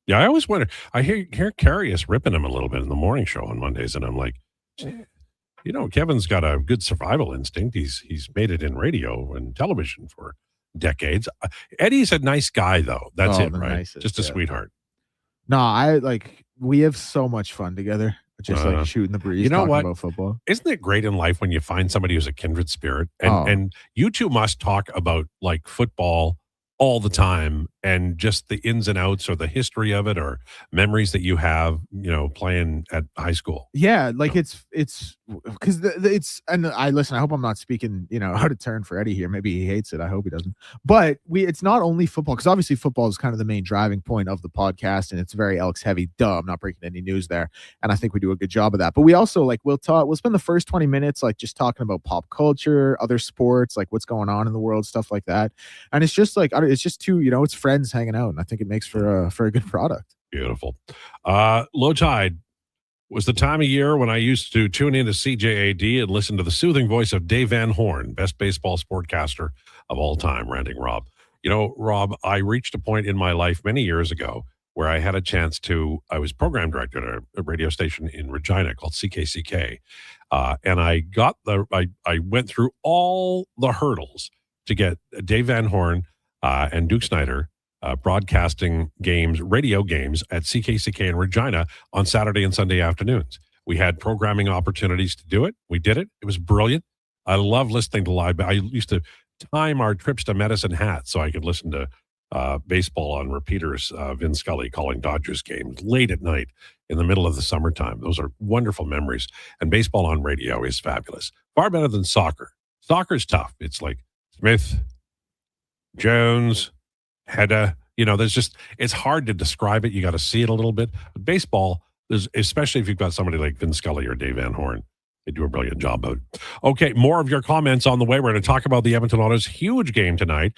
Yeah, I always wonder. I hear Carius ripping him a little bit in the morning show on Mondays, and I'm like, Kevin's got a good survival instinct. He's made it in radio and television for decades. Eddie's a nice guy, though. That's it, right? Nicest, just a sweetheart. No, we have so much fun together. Just like shooting the breeze, talking about football. Isn't it great in life when you find somebody who's a kindred spirit? And you two must talk about like football all the time and just the ins and outs or the history of it or memories that you have, playing at high school. Yeah, like it's because I hope I'm not speaking, out of turn for Eddie here. Maybe he hates it. I hope he doesn't. But it's not only football, because obviously football is kind of the main driving point of the podcast, and it's very Elks heavy. I'm not breaking any news there, and I think we do a good job of that. But we also we'll spend the first 20 minutes just talking about pop culture, other sports, like what's going on in the world, stuff like that. And it's just it's just two, it's friends hanging out, and I think it makes for a good product. Beautiful. Lowetide was the time of year when I used to tune into CJAD and listen to the soothing voice of Dave Van Horn, best baseball sportcaster of all time, ranting Rob. Rob, I reached a point in my life many years ago where I had a chance I was program director at a radio station in Regina called CKCK. And I went through all the hurdles to get Dave Van Horn and Duke Snyder broadcasting radio games at CKCK in Regina on Saturday and Sunday afternoons. We had programming opportunities to do it. We did it. It was brilliant. I love listening to live. I used to time our trips to Medicine Hat so I could listen to baseball on repeaters, Vin Scully calling Dodgers games late at night in the middle of the summertime. Those are wonderful memories. And baseball on radio is fabulous. Far better than soccer. Soccer's tough. It's like Smith, Jones, Hedda. It's hard to describe it. You got to see it a little bit. But baseball, especially if you've got somebody like Vin Scully or Dave Van Horn, they do a brilliant job of it. Okay, more of your comments on the way. We're going to talk about the Edmonton Oilers' huge game tonight.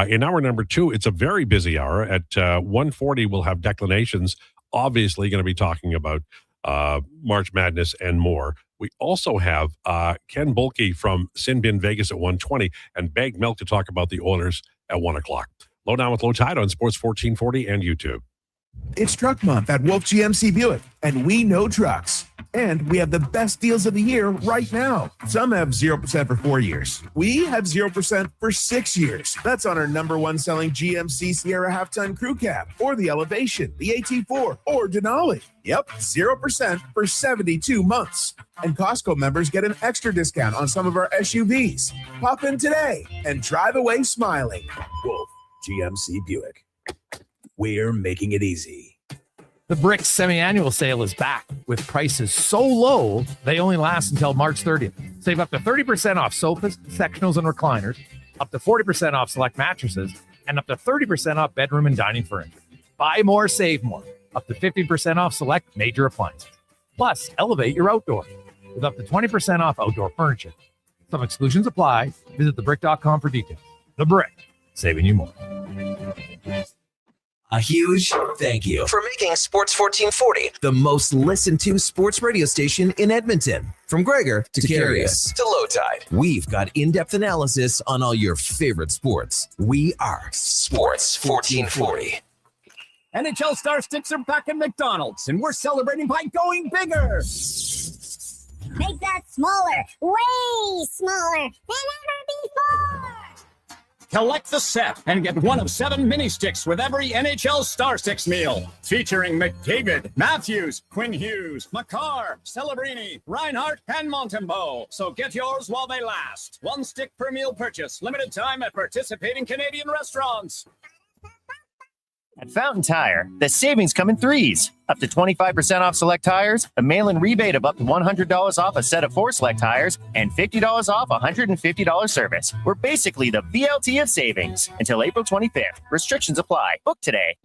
In hour number 2, it's a very busy hour. At 1:40, we'll have declinations. Obviously, going to be talking about March Madness and more. We also have Ken Bulke from Sin Bin Vegas at 1:20 and Bagged Milk to talk about the Oilers at 1 o'clock. Lowdown with Lowetide on Sports 1440 and YouTube. It's Truck Month at Wolf GMC Buick, and we know trucks. And we have the best deals of the year right now. Some have 0% for 4 years. We have 0% for 6 years. That's on our number one selling GMC Sierra half-ton crew cab, or the Elevation, the AT4, or Denali. Yep, 0% for 72 months. And Costco members get an extra discount on some of our SUVs. Pop in today and drive away smiling. Wolf GMC Buick. We're making it easy. The Bricks semi-annual sale is back with prices so low, they only last until March 30th. Save up to 30% off sofas, sectionals, and recliners, up to 40% off select mattresses, and up to 30% off bedroom and dining furniture. Buy more, save more. Up to 50% off select major appliances. Plus, elevate your outdoor with up to 20% off outdoor furniture. Some exclusions apply. Visit thebrick.com for details. The Brick, saving you more. A huge thank you for making Sports 1440 the most listened to sports radio station in Edmonton. From Krueger to Carius to Lowetide, we've got in-depth analysis on all your favorite sports. We are Sports 1440. NHL Star Sticks are back at McDonald's, and we're celebrating by going bigger. Make that smaller, way smaller than ever before. Collect the set and get one of 7 mini sticks with every NHL Star Sticks meal. Featuring McDavid, Matthews, Quinn Hughes, Makar, Celebrini, Reinhardt, and Montembeau. So get yours while they last. 1 stick per meal purchase. Limited time at participating Canadian restaurants. At Fountain Tire, the savings come in threes. Up to 25% off select tires, a mail-in rebate of up to $100 off a set of 4 select tires, and $50 off a $150 service. We're basically the VLT of savings. Until April 25th. Restrictions apply. Book today.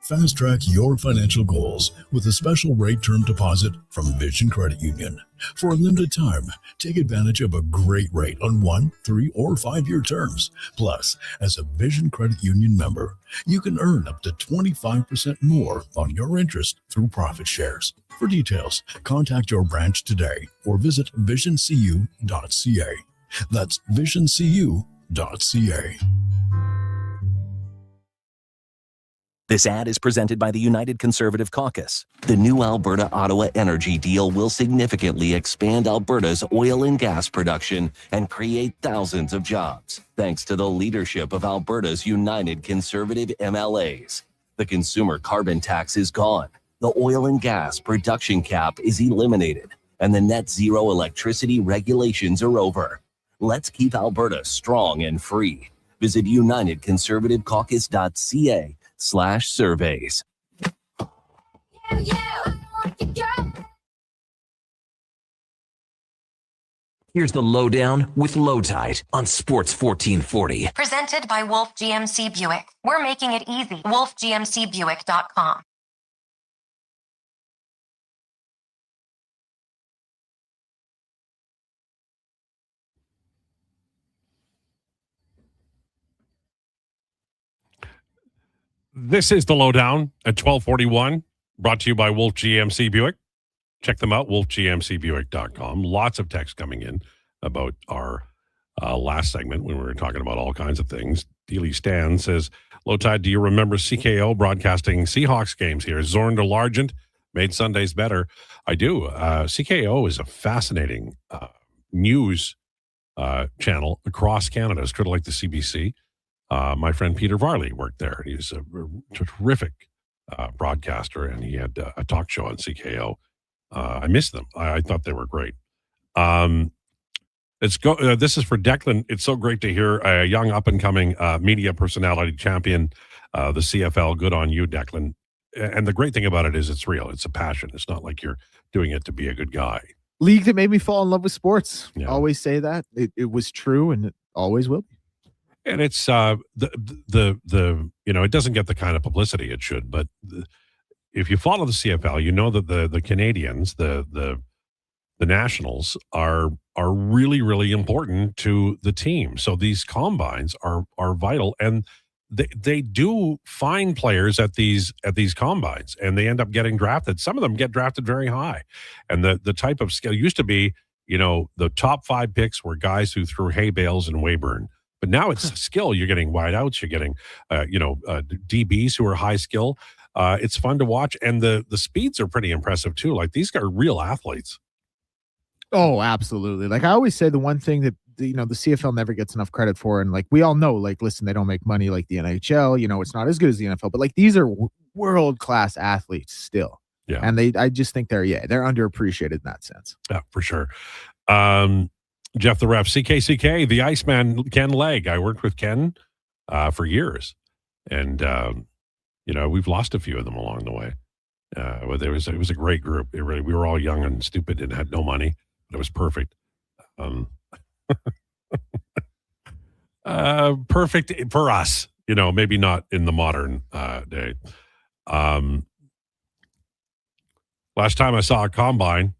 Fast track your financial goals with a special rate term deposit from Vision Credit Union. For a limited time, take advantage of a great rate on 1, 3, or 5-year terms. Plus, as a Vision Credit Union member, you can earn up to 25% more on your interest through profit shares. For details, contact your branch today or visit visioncu.ca. That's visioncu.ca. This ad is presented by the United Conservative Caucus. The new Alberta-Ottawa energy deal will significantly expand Alberta's oil and gas production and create thousands of jobs, thanks to the leadership of Alberta's United Conservative MLAs. The consumer carbon tax is gone, the oil and gas production cap is eliminated, and the net zero electricity regulations are over. Let's keep Alberta strong and free. Visit unitedconservativecaucus.ca/surveys. Here's the Lowdown with Lowetide on Sports 1440. Presented by Wolf GMC Buick. We're making it easy. WolfGMCBuick.com. This is the Lowdown at 1241, brought to you by Wolf GMC Buick. Check them out, wolfgmcbuick.com. Lots of text coming in about our last segment when we were talking about all kinds of things. Dealey Stan says, Lowetide, do you remember CKO broadcasting Seahawks games here? Zorn to Largent made Sundays better. I do. CKO is a fascinating news channel across Canada. It's kind of like the CBC. My friend Peter Varley worked there. He's a terrific broadcaster, and he had a talk show on CKO. I missed them. I thought they were great. This is for Declan. It's so great to hear a young up-and-coming media personality champion the CFL. Good on you, Declan. And the great thing about it is it's real. It's a passion. It's not like you're doing it to be a good guy. League that made me fall in love with sports. Yeah. Always say that. It was true, and it always will be. And it's it doesn't get the kind of publicity it should, but if you follow the CFL, you know that the Canadians, the Nationals are really, really important to the team. So these combines are vital, and they do find players at these combines, and they end up getting drafted. Some of them get drafted very high, and the type of skill used to be, the top 5 picks were guys who threw hay bales and Weyburn. But now it's skill. You're getting wideouts. You're getting, DBs who are high skill. It's fun to watch, and the speeds are pretty impressive too. Like, these are real athletes. Oh, absolutely. Like, I always say, the one thing that the CFL never gets enough credit for, and like we all know, like, listen, they don't make money like the NHL. It's not as good as the NFL, but like, these are world class athletes still. Yeah, and I just think they're underappreciated in that sense. Yeah, for sure. Jeff the Ref, CKCK, the Iceman, Ken Legg. I worked with Ken for years, and we've lost a few of them along the way. But it was a great group. We were all young and stupid and had no money, but it was perfect. Perfect for us, maybe not in the modern day. Last time I saw a combine,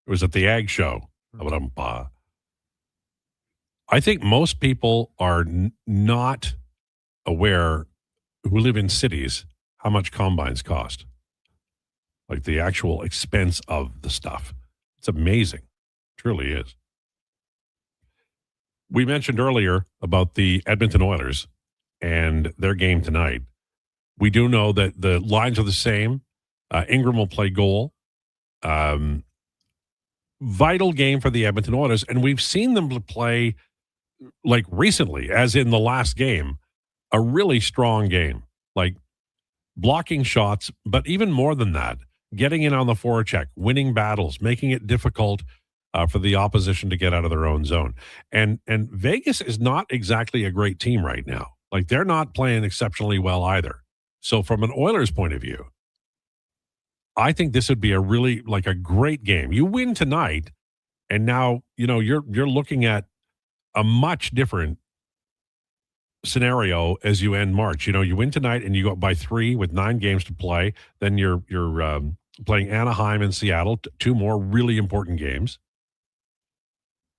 it was at the Ag Show. I think most people are not aware, who live in cities, how much combines cost. Like, the actual expense of the stuff. It's amazing. It truly is. We mentioned earlier about the Edmonton Oilers and their game tonight. We do know that the lines are the same. Ingram will play goal. Vital game for the Edmonton Oilers, and we've seen them play, like, recently, as in the last game, a really strong game, like blocking shots, but even more than that, getting in on the forecheck, winning battles, making it difficult for the opposition to get out of their own zone. And Vegas is not exactly a great team right now. Like, they're not playing exceptionally well either. So from an Oilers point of view, I think this would be a really, like, a great game. You win tonight, and now, you're looking at a much different scenario as you end March. You win tonight and you go up by 3 with 9 games to play. Then you're playing Anaheim and Seattle, 2 more really important games.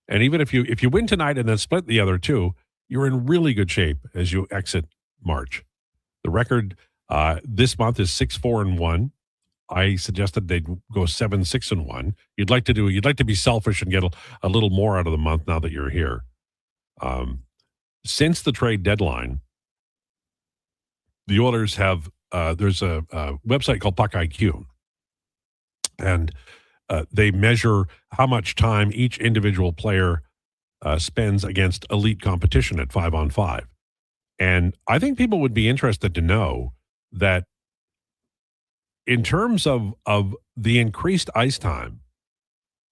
And even if you win tonight and then split the other 2, you're in really good shape as you exit March. The record this month is 6-4-1. I suggested they'd go 7-6-1. You'd like to be selfish and get a little more out of the month now that you're here. Since the trade deadline, the Oilers have there's a website called Puck IQ, and they measure how much time each individual player spends against elite competition at 5-on-5. And I think people would be interested to know that in terms of the increased ice time,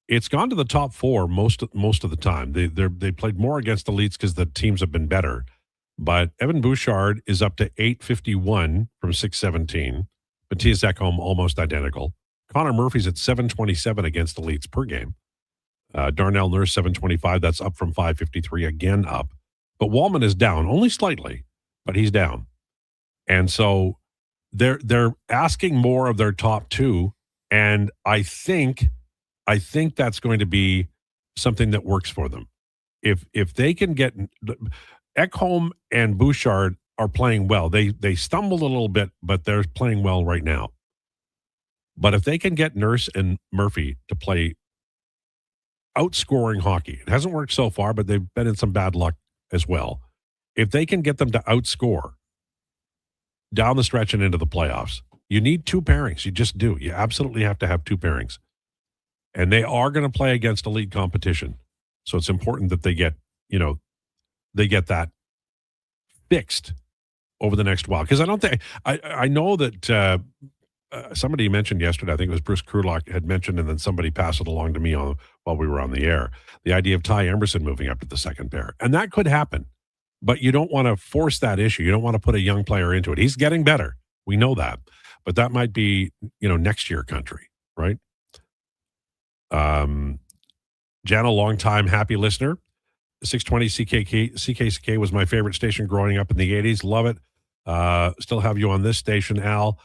it's gone to the top 4 most of the time. They played more against elites because the teams have been better. But Evan Bouchard is up to 851 from 617. Matthias Ekholm almost identical. Connor Murphy's at 727 against elites per game. Darnell Nurse 725. That's up from 553, again up. But Wallman is down only slightly, but he's down. And so they're asking more of their top 2, and I think that's going to be something that works for them. If they can get Ekholm and Bouchard are playing well. They stumbled a little bit, but they're playing well right now. But if they can get Nurse and Murphy to play outscoring hockey, it hasn't worked so far, but they've been in some bad luck as well. If they can get them to outscore down the stretch and into the playoffs, you need 2 pairings. You just do. You absolutely have to have 2 pairings. And they are going to play against elite competition. So it's important that they get that fixed over the next while. Because I don't think, I know that somebody mentioned yesterday, I think it was Bruce Krulak had mentioned, and then somebody passed it along to me while we were on the air, the idea of Ty Emerson moving up to the second pair. And that could happen, but you don't want to force that issue. You don't want to put a young player into it. He's getting better. We know that, but that might be, next year country, right? Jana, long-time happy listener. 620 CKCK was my favorite station growing up in the 80s. Love it. Still have you on this station, Al.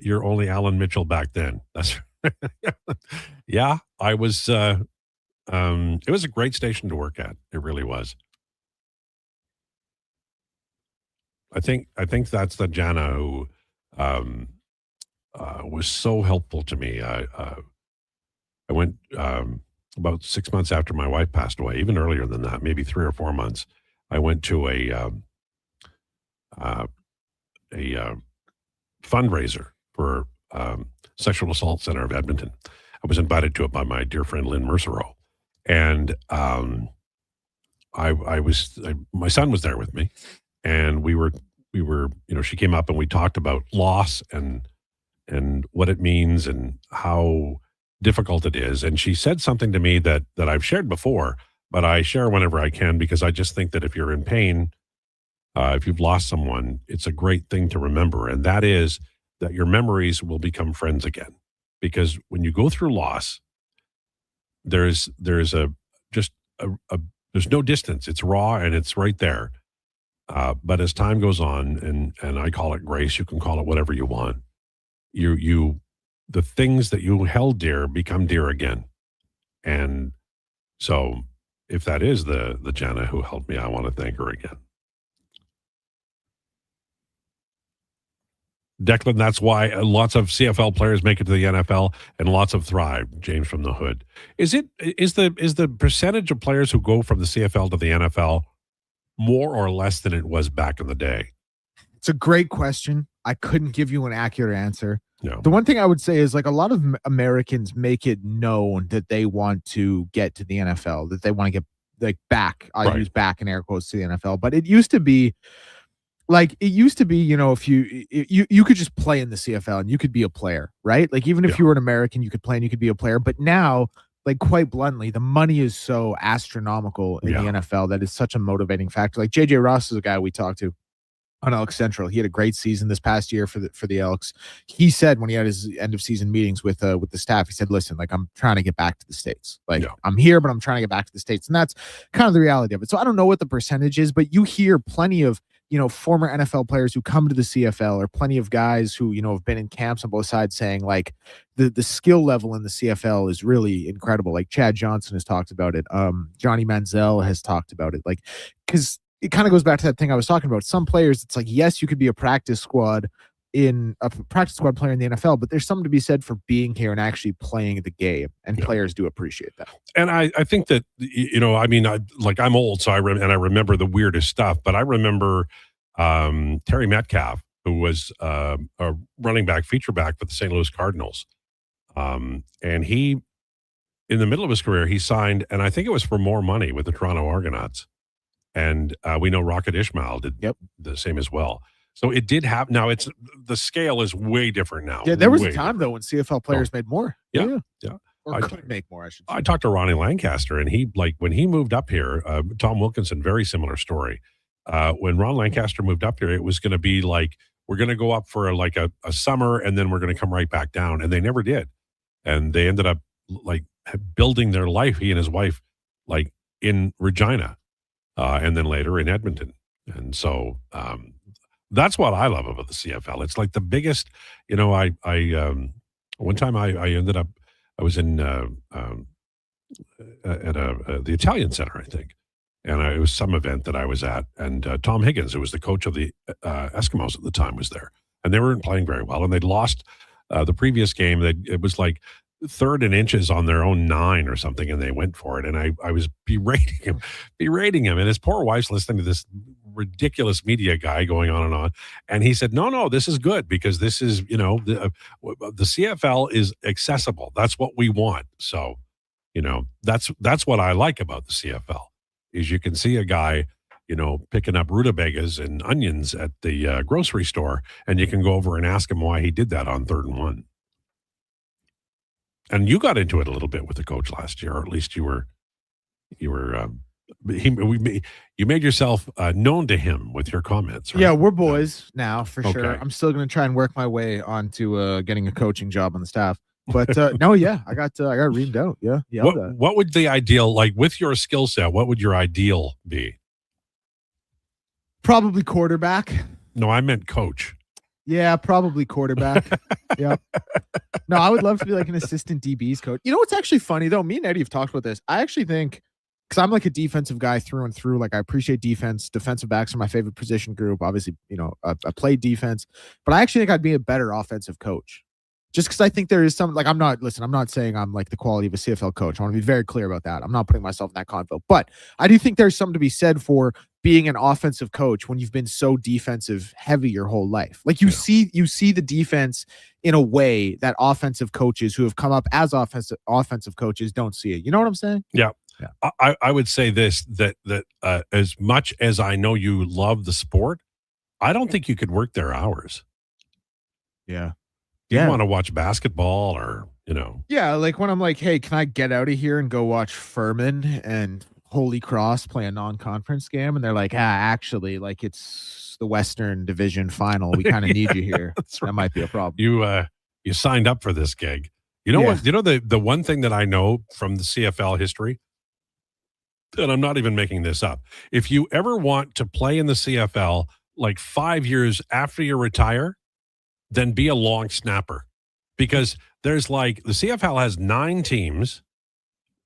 You're only Alan Mitchell back then. That's yeah, I was it was a great station to work at. It really was. I think that's the Jana who was so helpful to me. I went about 6 months after my wife passed away, even earlier than that, maybe 3 or 4 months. I went to a fundraiser for Sexual Assault Center of Edmonton. I was invited to it by my dear friend Lynn Mercereau, and my son was there with me, and we were she came up and we talked about loss and what it means and how difficult it is. And she said something to me that I've shared before, but I share whenever I can, because I just think that if you're in pain, if you've lost someone, it's a great thing to remember. And that is that your memories will become friends again. Because when you go through loss, there's no distance. It's raw and it's right there. But as time goes on, and I call it grace, you can call it whatever you want. The things that you held dear become dear again. And so if that is the Jana who helped me, I want to thank her again. Declan, that's why lots of CFL players make it to the NFL and lots of thrive. James from the Hood. Is the percentage of players who go from the CFL to the NFL more or less than it was back in the day? It's a great question. I couldn't give you an accurate answer. No. The one thing I would say is, like, a lot of Americans make it known that they want to get to the NFL, that they want to get back. I use back in air quotes to the NFL, but it used to be if you could just play in the CFL and you could be a player, right? Like, even if you were an American, you could play and you could be a player. But now, like, quite bluntly, the money is so astronomical in the NFL that it's such a motivating factor. Like, JJ Ross is a guy we talked to on Elks Central. He had a great season this past year for the Elks. He said when he had his end of season meetings with the staff, he said, listen, like, I'm trying to get back to the States. Like, I'm here, but I'm trying to get back to the States. And that's kind of the reality of it. So I don't know what the percentage is, but you hear plenty of, former NFL players who come to the CFL, or plenty of guys who, have been in camps on both sides, saying, like, the skill level in the CFL is really incredible. Like, Chad Johnson has talked about it. Johnny Manziel has talked about it. Like, because it kind of goes back to that thing I was talking about. Some players, it's like, yes, you could be a practice squad player in the NFL, but there's something to be said for being here and actually playing the game, and players do appreciate that. And I think that, I'm old, so I remember the weirdest stuff, but I remember Terry Metcalf, who was a running back, feature back for the St. Louis Cardinals. And he, in the middle of his career, he signed, and I think it was for more money, with the Toronto Argonauts. And we know Rocket Ishmael did the same as well. So it did happen. Now the scale is way different now. Yeah, there was a time though when CFL players made more. Yeah. Or could make more, I should say. I talked to Ronnie Lancaster, and he, like, when he moved up here, Tom Wilkinson, very similar story. When Ron Lancaster moved up here, it was going to be like, we're going to go up for a summer, and then we're going to come right back down. And they never did. And they ended up, like, building their life, he and his wife, like, in Regina, and then later in Edmonton. And so that's what I love about the CFL. It's like the biggest, one time I ended up, I was in at the Italian Center, I think. And it was some event that I was at. And Tom Higgins, who was the coach of the Eskimos at the time, was there. And they weren't playing very well. And they'd lost the previous game. It was like 3rd and inches on their own 9 or something, and they went for it. And I was berating him. And his poor wife's listening to this ridiculous media guy going on and on. And he said, no, this is good, because this is, the CFL is accessible. That's what we want. So, that's what I like about the CFL, is you can see a guy, picking up rutabagas and onions at the grocery store, and you can go over and ask him why he did that on 3rd and 1. And you got into it a little bit with the coach last year, or at least you made yourself known to him with your comments. Right? Yeah, we're boys now for sure. Okay. I'm still going to try and work my way onto getting a coaching job on the staff. But no, yeah, I got reamed out. Yeah, What would the ideal, like with your skill set? What would your ideal be? Probably quarterback. No, I meant coach. Yeah, probably quarterback. Yeah. No, I would love to be like an assistant DB's coach. You know what's actually funny though? Me and Eddie have talked about this. I actually think, because I'm like a defensive guy through and through. Like I appreciate defense. Defensive backs are my favorite position group. Obviously, I played defense, but I actually think I'd be a better offensive coach. Just because I think there is some, like, I'm not saying I'm like the quality of a CFL coach. I want to be very clear about that. I'm not putting myself in that conflict, but I do think there's something to be said for being an offensive coach when you've been so defensive heavy your whole life. Like you see the defense in a way that offensive coaches who have come up as offensive coaches don't see it. You know what I'm saying? Yeah. I would say this, that as much as I know you love the sport, I don't think you could work their hours. Yeah. You want to watch basketball or, Yeah, like when I'm like, hey, can I get out of here and go watch Furman and Holy Cross play a non-conference game? And they're like, actually, like it's the Western Division final. We kind of need you here. That might be a problem. You signed up for this gig. You know what? You know the one thing that I know from the CFL history, and I'm not even making this up. If you ever want to play in the CFL like 5 years after you retire, then be a long snapper, because there's like the CFL has 9 teams.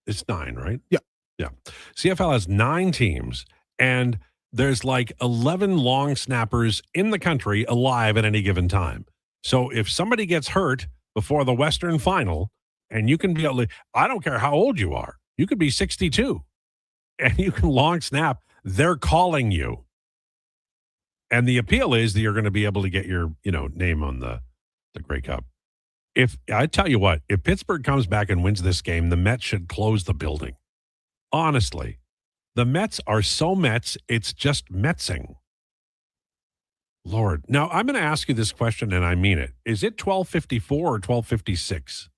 It's 9, right? Yeah. Yeah. CFL has 9 teams, and there's like 11 long snappers in the country alive at any given time. So if somebody gets hurt before the Western final, and you can be able to, I don't care how old you are, you could be 62 and you can long snap, they're calling you. And the appeal is that you're going to be able to get your, name on the Grey Cup. If I tell you what, if Pittsburgh comes back and wins this game, the Mets should close the building. Honestly, the Mets are so Mets, it's just Metsing. Lord. Now, I'm going to ask you this question, and I mean it. Is it 12:54 or 12:56?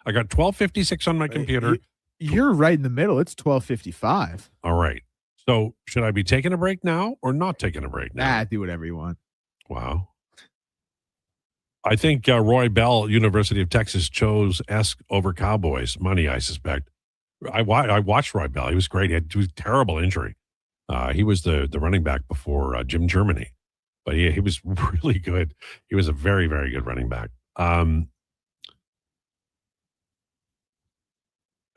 I got 12:56 on my computer. You're right in the middle. It's 12:55. All right. So should I be taking a break now or not taking a break now? Do whatever you want. Wow. I think Roy Bell, University of Texas, chose S over Cowboys. Money, I suspect. I watched Roy Bell. He was great. He had a terrible injury. He was the running back before Jim Germany. But he was really good. He was a very, very good running back.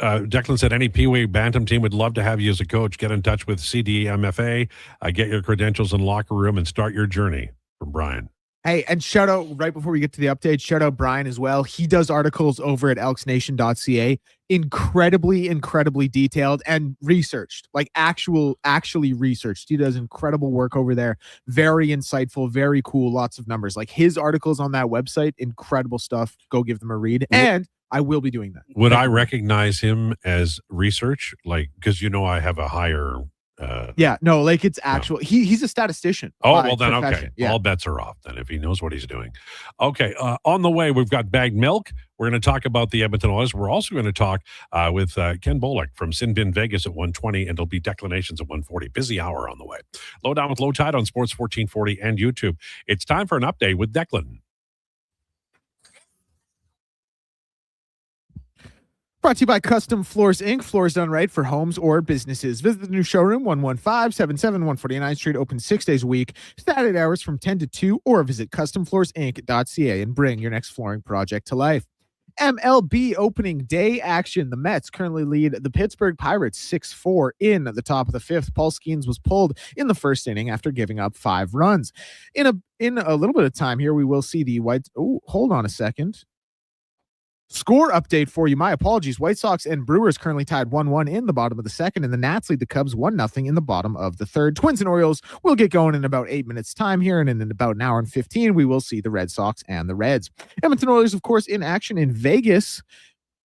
Declan said, any Pee-wee Bantam team would love to have you as a coach. Get in touch with CDMFA, get your credentials in locker room, and start your journey. From Brian. Hey, and shout out right before we get to the update, shout out Brian as well. He does articles over at elksnation.ca. Incredibly detailed and researched, like actually researched. He does incredible work over there. Very insightful, very cool, lots of numbers. Like his articles on that website, incredible stuff. Go give them a read. And I will be doing that. Would I recognize him as research? Like, because I have a higher... like it's actual. He's a statistician. Oh, well then, okay. profession. Yeah. All bets are off then if he knows what he's doing. Okay, on the way, we've got bagged milk. We're going to talk about the Edmonton Oilers. We're also going to talk with Ken Bolek from Sin Bin Vegas at 1:20, and it'll be Declinations at 1:40. Busy hour on the way. Lowdown with Lowetide on Sports 1440 and YouTube. It's time for an update with Declan. Brought to you by Custom Floors, Inc. Floors done right for homes or businesses. Visit the new showroom, 11577 149th Street, open 6 days a week, Saturday hours from 10 to 2, or visit customfloorsinc.ca and bring your next flooring project to life. MLB opening day action. The Mets currently lead the Pittsburgh Pirates 6-4 in the top of the 5th. Paul Skeens was pulled in the first inning after giving up 5 runs. In a little bit of time here, we will see the White... Oh, hold on a second. Score update for you. My apologies. White Sox and Brewers currently tied 1-1 in the bottom of the second, and the Nats lead the Cubs 1-0 in the bottom of the third. Twins and Orioles will get going in about 8 minutes time here, and in about an hour and 15, we will see the Red Sox and the Reds. Edmonton Oilers, of course, in action in Vegas.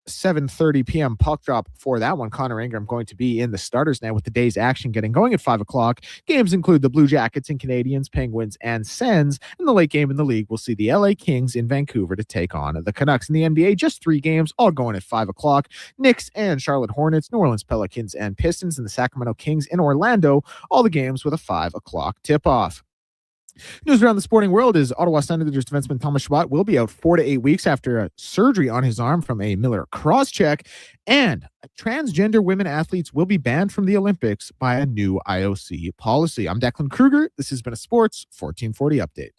7:30 p.m. puck drop for that one. Connor Ingram going to be in the starters now with the day's action getting going at 5 o'clock. Games include the Blue Jackets and Canadiens, Penguins, and Sens. And the late game in the league will see the LA Kings in Vancouver to take on the Canucks. In the NBA, just 3 games, all going at 5 o'clock. Knicks and Charlotte Hornets, New Orleans Pelicans and Pistons, and the Sacramento Kings in Orlando. All the games with a 5 o'clock tip-off. News around the sporting world is Ottawa Senators defenseman Thomas Chabot will be out 4 to 8 weeks after a surgery on his arm from a Miller cross-check, and transgender women athletes will be banned from the Olympics by a new IOC policy. I'm Declan Krueger. This has been a Sports 1440 update.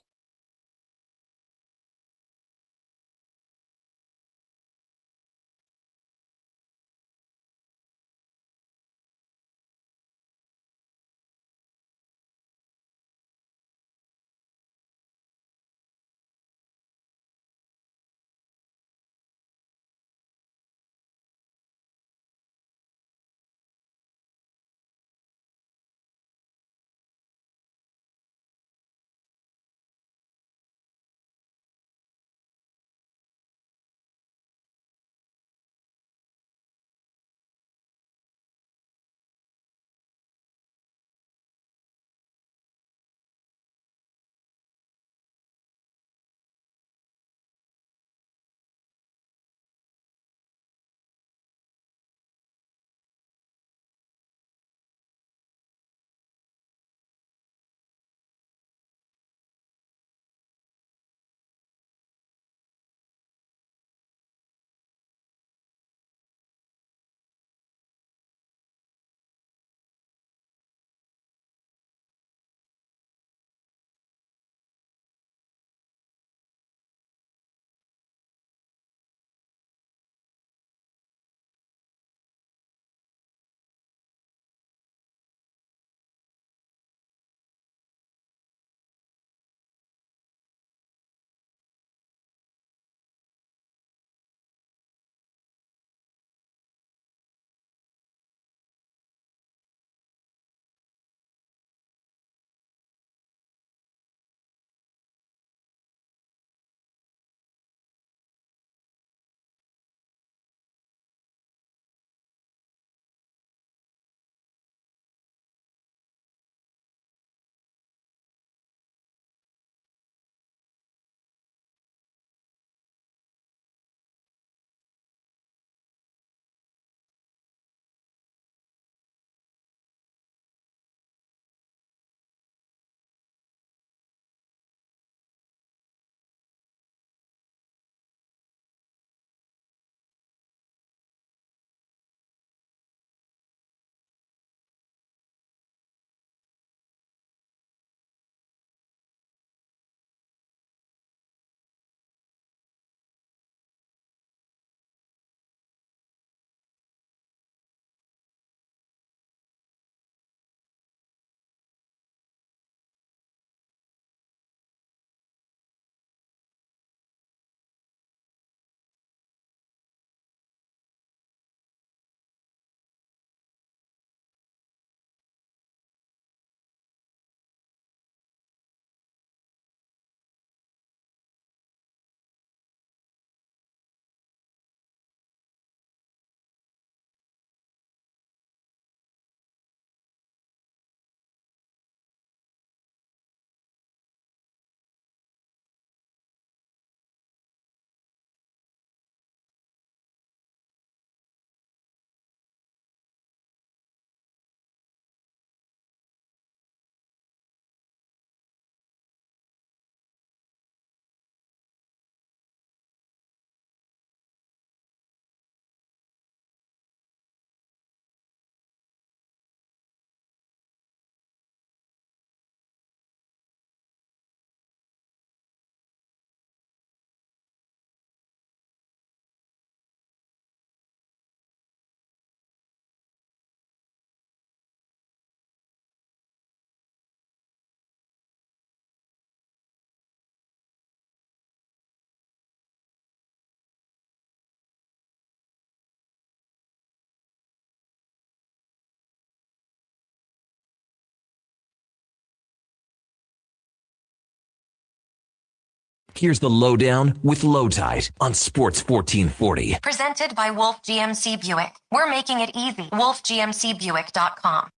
Here's the Lowdown with Lowetide on Sports 1440. Presented by Wolf GMC Buick. We're making it easy. WolfGMCBuick.com.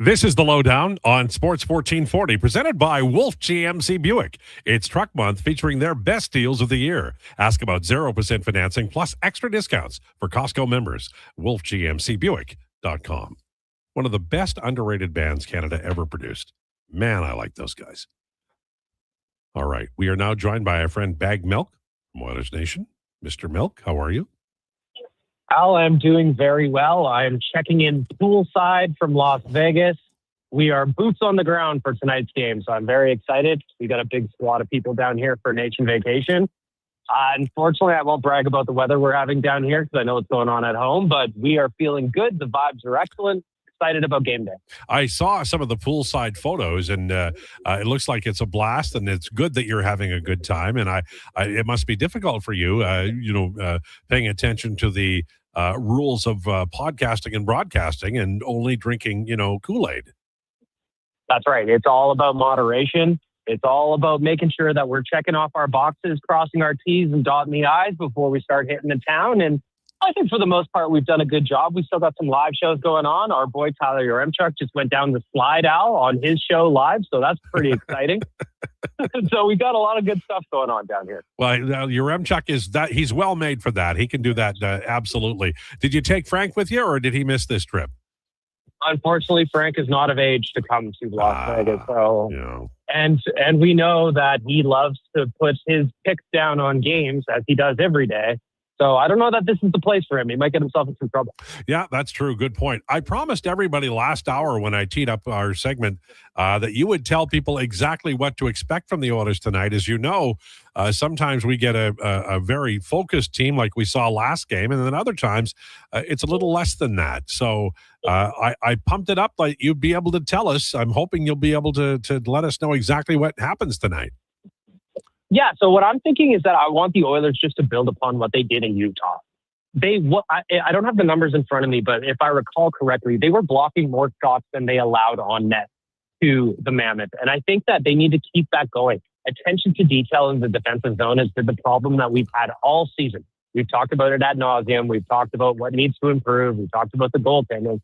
This is the Lowdown on Sports 1440, presented by Wolf GMC Buick. It's Truck Month, featuring their best deals of the year. Ask about 0% financing plus extra discounts for Costco members. WolfGMCBuick.com. One of the best underrated bands Canada ever produced. Man, I like those guys. All right, we are now joined by our friend Bag Milk from Oilers Nation. Mr. Milk, how are you? Al, I'm doing very well. I'm checking in poolside from Las Vegas. We are boots on the ground for tonight's game, so I'm very excited. We got a big squad of people down here for Nation Vacation. Unfortunately, I won't brag about the weather we're having down here because I know what's going on at home, but we are feeling good. The vibes are excellent. Excited about game day. I saw some of the poolside photos, and it looks like it's a blast, and it's good that you're having a good time. And it must be difficult for you, paying attention to the rules of podcasting and broadcasting, and only drinking, Kool-Aid. That's right. It's all about moderation. It's all about making sure that we're checking off our boxes, crossing our T's and dotting the I's before we start hitting the town. And I think for the most part, we've done a good job. We still got some live shows going on. Our boy Tyler Yaremchuk just went down the slide, Al, on his show live, so that's pretty exciting. So we got a lot of good stuff going on down here. Well, Yaremchuk he's well made for that. He can do that absolutely. Did you take Frank with you, or did he miss this trip? Unfortunately, Frank is not of age to come to Las Vegas. So, and we know that he loves to put his picks down on games, as he does every day. So I don't know that this is the place for him. He might get himself in some trouble. Yeah, that's true. Good point. I promised everybody last hour when I teed up our segment that you would tell people exactly what to expect from the Oilers tonight. As you know, sometimes we get a very focused team like we saw last game, and then other times it's a little less than that. So I pumped it up like you'd be able to tell us. I'm hoping you'll be able to let us know exactly what happens tonight. Yeah, so what I'm thinking is that I want the Oilers just to build upon what they did in Utah. I don't have the numbers in front of me, but if I recall correctly, they were blocking more shots than they allowed on net to the Mammoth. And I think that they need to keep that going. Attention to detail in the defensive zone has been the problem that we've had all season. We've talked about it ad nauseum. We've talked about what needs to improve. We've talked about the goaltending.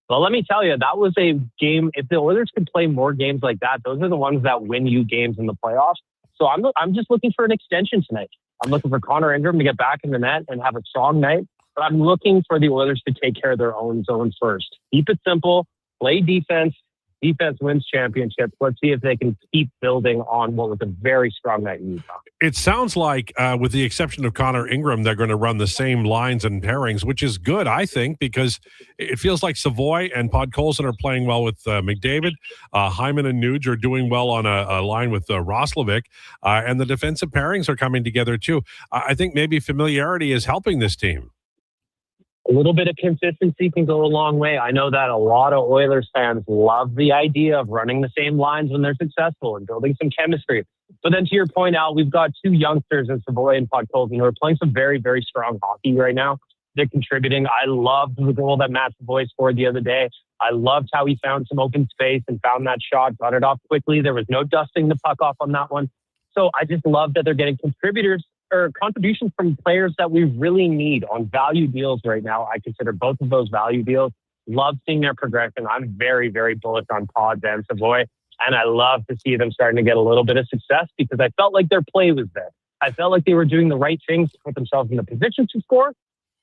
Well, let me tell you, that was a game. If the Oilers could play more games like that, those are the ones that win you games in the playoffs. So I'm just looking for an extension tonight. I'm looking for Connor Ingram to get back in the net and have a strong night. But I'm looking for the Oilers to take care of their own zone first. Keep it simple. Play defense. Defense wins championships. Let's see if they can keep building on what was a very strong night in Utah. It sounds like, with the exception of Connor Ingram, they're going to run the same lines and pairings, which is good, I think, because it feels like Savoy and Podkolzin are playing well with McDavid. Hyman and Nuge are doing well on a line with Roslovic, and the defensive pairings are coming together too. I think maybe familiarity is helping this team. A little bit of consistency can go a long way. I know that a lot of Oilers fans love the idea of running the same lines when they're successful and building some chemistry. But then to your point, Al, we've got two youngsters in Savoy and Podkolzin who are playing some very, very strong hockey right now. They're contributing. I loved the goal that Matt Savoy scored the other day. I loved how he found some open space and found that shot, got it off quickly. There was no dusting the puck off on that one. So I just love that they're getting contributions from players that we really need on value deals right now. I consider both of those value deals. Love seeing their progression. I'm very, very bullish on Pods and Savoy. And I love to see them starting to get a little bit of success because I felt like their play was there. I felt like they were doing the right things to put themselves in the position to score.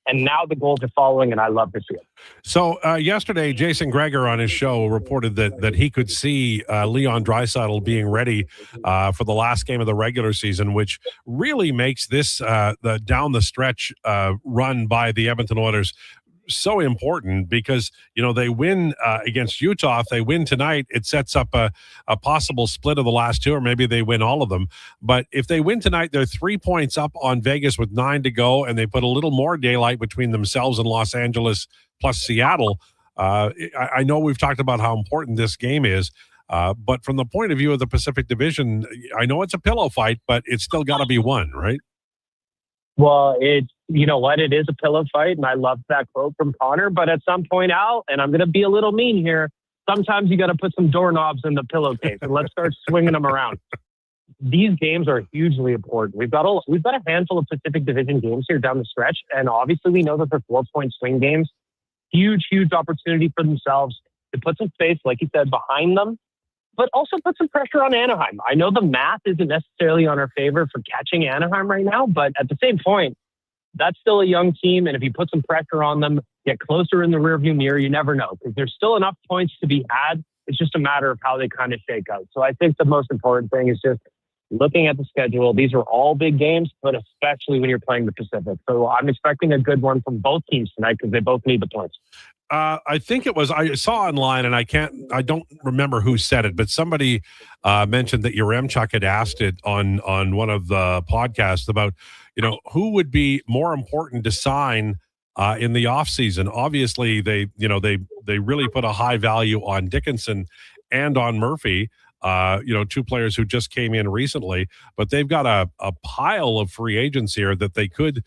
And now the goals are following, and I love to see it. So yesterday, Jason Krueger on his show reported that he could see Leon Draisaitl being ready for the last game of the regular season, which really makes this the down the stretch run by the Edmonton Oilers so important because, they win against Utah. If they win tonight, it sets up a possible split of the last two, or maybe they win all of them. But if they win tonight, they're 3 points up on Vegas with 9 to go, and they put a little more daylight between themselves and Los Angeles plus Seattle. I know we've talked about how important this game is. But from the point of view of the Pacific Division, I know it's a pillow fight, but it's still got to be won, right? Well, you know what? It is a pillow fight, and I love that quote from Connor. But at some point, Al, and I'm going to be a little mean here, sometimes you got to put some doorknobs in the pillowcase, and let's start swinging them around. These games are hugely important. We've got a handful of Pacific Division games here down the stretch, and obviously we know that they're 4-point swing games. Huge opportunity for themselves to put some space, like you said, behind them, but also put some pressure on Anaheim. I know the math isn't necessarily on our favor for catching Anaheim right now, but at the same point, that's still a young team, and if you put some pressure on them, get closer in the rearview mirror, you never know, because there's still enough points to be had. It's just a matter of how they kind of shake out. So I think the most important thing is just looking at the schedule. These are all big games, but especially when you're playing the Pacific. So I'm expecting a good one from both teams tonight because they both need the points. I think I saw online, and I don't remember who said it, but somebody mentioned that Yaremchuk had asked it on one of the podcasts about, who would be more important to sign in the offseason. Obviously, they really put a high value on Dickinson and on Murphy. Two players who just came in recently, but they've got a pile of free agents here that they could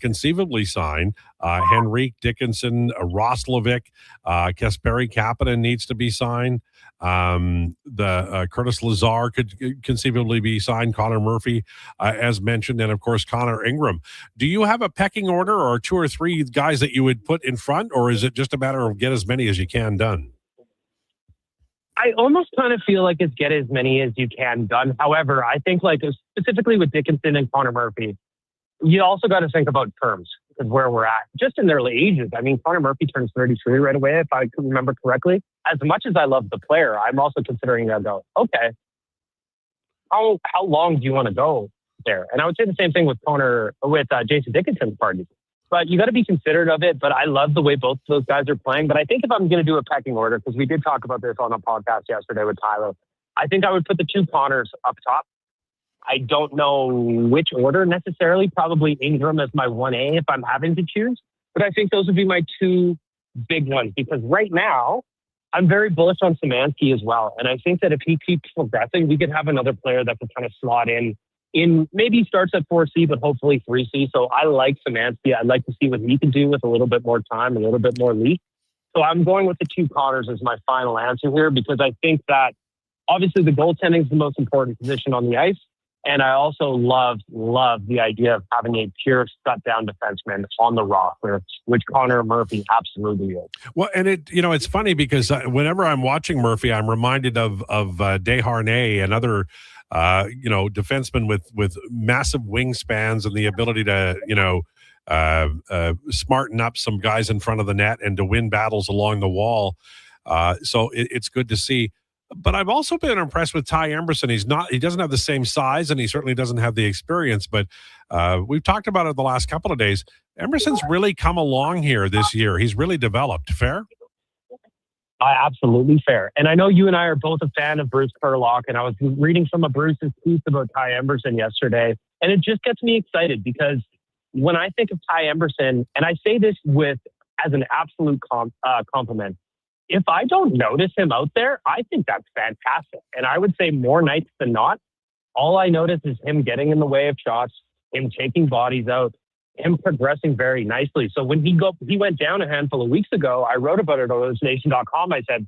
conceivably sign. Henrique, Dickinson, Roslovic, Kasperi Kapanen needs to be signed. The Curtis Lazar could conceivably be signed. Connor Murphy, as mentioned, and of course Connor Ingram. Do you have a pecking order or 2 or 3 guys that you would put in front, or is it just a matter of get as many as you can done? I almost kind of feel like it's get as many as you can done. However, I think specifically with Dickinson and Connor Murphy, you also got to think about terms of where we're at, just in their ages. I mean, Connor Murphy turns 33 right away, if I can remember correctly. As much as I love the player, I'm also considering that okay, how long do you want to go there? And I would say the same thing with Jason Dickinson's party. But you got to be considerate of it. But I love the way both of those guys are playing. But I think if I'm going to do a pecking order, because we did talk about this on a podcast yesterday with Tyler, I think I would put the 2 Connors up top. I don't know which order necessarily. Probably Ingram as my 1A if I'm having to choose. But I think those would be my 2 big ones. Because right now, I'm very bullish on Szymanski as well. And I think that if he keeps progressing, we could have another player that could kind of slot in maybe starts at 4C, but hopefully 3C. So I like Szymanski. I'd like to see what he can do with a little bit more time, a little bit more leap. So I'm going with the 2 Connors as my final answer here, because I think that obviously the goaltending is the most important position on the ice. And I also love the idea of having a pure shutdown defenseman on the roster, which Connor Murphy absolutely is. Well, and it's funny because whenever I'm watching Murphy, I'm reminded of Desharnais, another defenseman with massive wingspans and the ability to smarten up some guys in front of the net and to win battles along the wall. So it's good to see. But I've also been impressed with Ty Emberson. He doesn't have the same size, and he certainly doesn't have the experience. But we've talked about it the last couple of days. Emberson's really come along here this year. He's really developed. Fair? Absolutely fair. And I know you and I are both a fan of Bruce Kurlock, and I was reading some of Bruce's piece about Ty Emberson yesterday, and it just gets me excited because when I think of Ty Emberson, and I say this as an absolute compliment, if I don't notice him out there, I think that's fantastic. And I would say more nights than not, all I notice is him getting in the way of shots, him taking bodies out, him progressing very nicely. So when he went down a handful of weeks ago, I wrote about it on OilersNation.com. I said,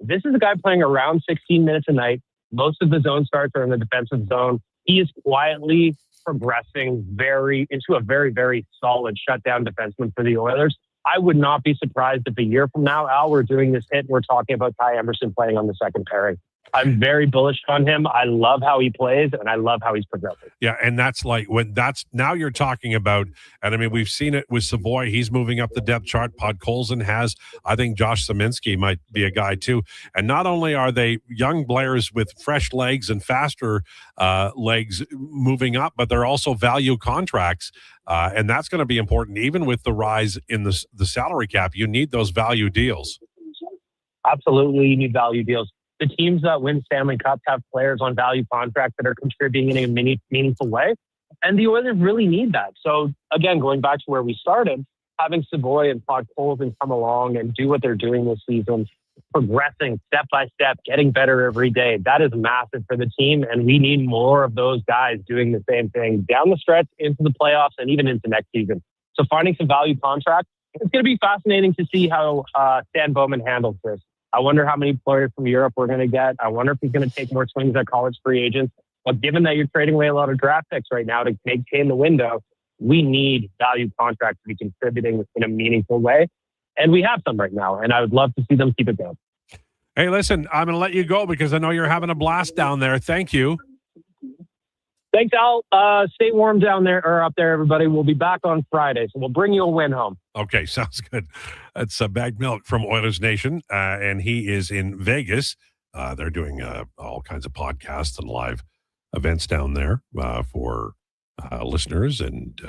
this is a guy playing around 16 minutes a night. Most of the zone starts are in the defensive zone. He is quietly progressing into a very, very solid shutdown defenseman for the Oilers. I would not be surprised if a year from now, Al, we're doing this hit. We're talking about Ty Emberson playing on the second pairing. I'm very bullish on him. I love how he plays, and I love how he's progressing. Yeah, and now you're talking about, and I mean, we've seen it with Savoy. He's moving up the depth chart. Podkolzin has. I think Josh Szymanski might be a guy too. And not only are they young players with fresh legs and faster legs moving up, but they're also value contracts. And that's going to be important, even with the rise in the salary cap. You need those value deals. Absolutely, you need value deals. The teams that win Stanley Cups have players on value contracts that are contributing in a meaningful way. And the Oilers really need that. So, again, going back to where we started, having Savoy and Podkolzin come along and do what they're doing this season, progressing step by step, getting better every day. That is massive for the team, and we need more of those guys doing the same thing down the stretch into the playoffs and even into next season. So finding some value contracts, it's going to be fascinating to see how Stan Bowman handles this. I wonder how many players from Europe we're going to get. I wonder if he's going to take more swings at college free agents. But given that you're trading away a lot of draft picks right now to maintain the window, we need value contracts to be contributing in a meaningful way. And we have some right now, and I would love to see them keep it going. Hey, listen, I'm going to let you go because I know you're having a blast down there. Thank you. Thanks, Al. Stay warm down there or up there, everybody. We'll be back on Friday, so we'll bring you a win home. Okay, sounds good. That's Bag Milk from Oilers Nation, and he is in Vegas. They're doing all kinds of podcasts and live events down there for listeners and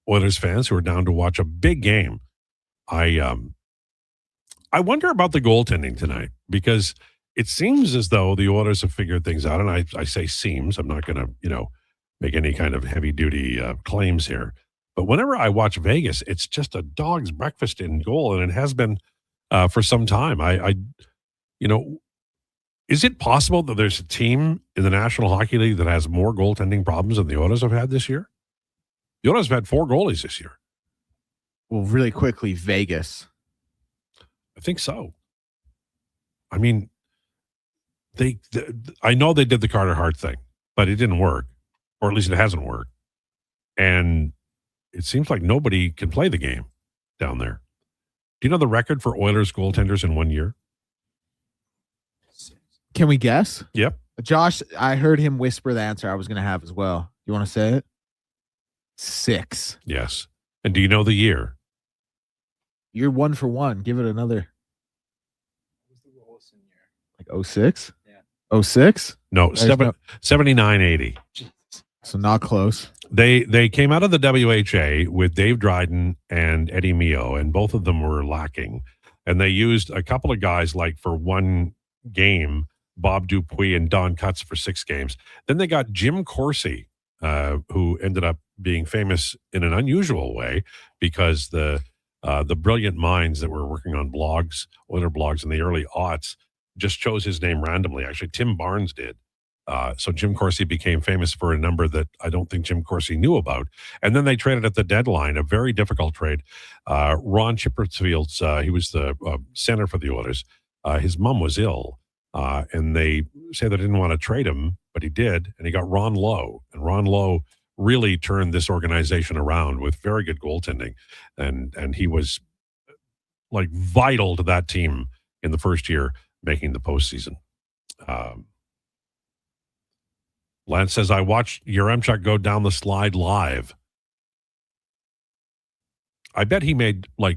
Oilers fans who are down to watch a big game. I wonder about the goaltending tonight because it seems as though the Oilers have figured things out, and I say seems. I'm not going to, make any kind of heavy-duty claims here. But whenever I watch Vegas, it's just a dog's breakfast in goal, and it has been for some time. Is it possible that there's a team in the National Hockey League that has more goaltending problems than the Oilers have had this year? The Oilers have had 4 goalies this year. Well, really quickly, Vegas. I think so. I mean, I know they did the Carter Hart thing, but it didn't work, or at least it hasn't worked. And it seems like nobody can play the game down there. Do you know the record for Oilers goaltenders in 1 year? Can we guess? Yep. Josh, I heard him whisper the answer I was going to have as well. You want to say it? 6. Yes. And do you know the year? You're 1 for 1. Give it another. Like 06? Yeah. 06? No, 79-80. So not close. They came out of the WHA with Dave Dryden and Eddie Mio, and both of them were lacking. And they used a couple of guys like for one game, Bob Dupuis and Don Cutts for 6 games. Then they got Jim Corsi, who ended up being famous in an unusual way because the brilliant minds that were working on blogs, Oiler blogs in the early aughts, just chose his name randomly. Actually, Tim Barnes did. So Jim Corsi became famous for a number that I don't think Jim Corsi knew about. And then they traded at the deadline, a very difficult trade. Ron Chipperfield's, he was the center for the Oilers. His mom was ill, and they say they didn't want to trade him, but he did, and he got Ron Lowe. And Ron Lowe really turned this organization around with very good goaltending. And he was like vital to that team in the first year making the postseason. Lance says, I watched Yaremchuk go down the slide live. I bet he made, I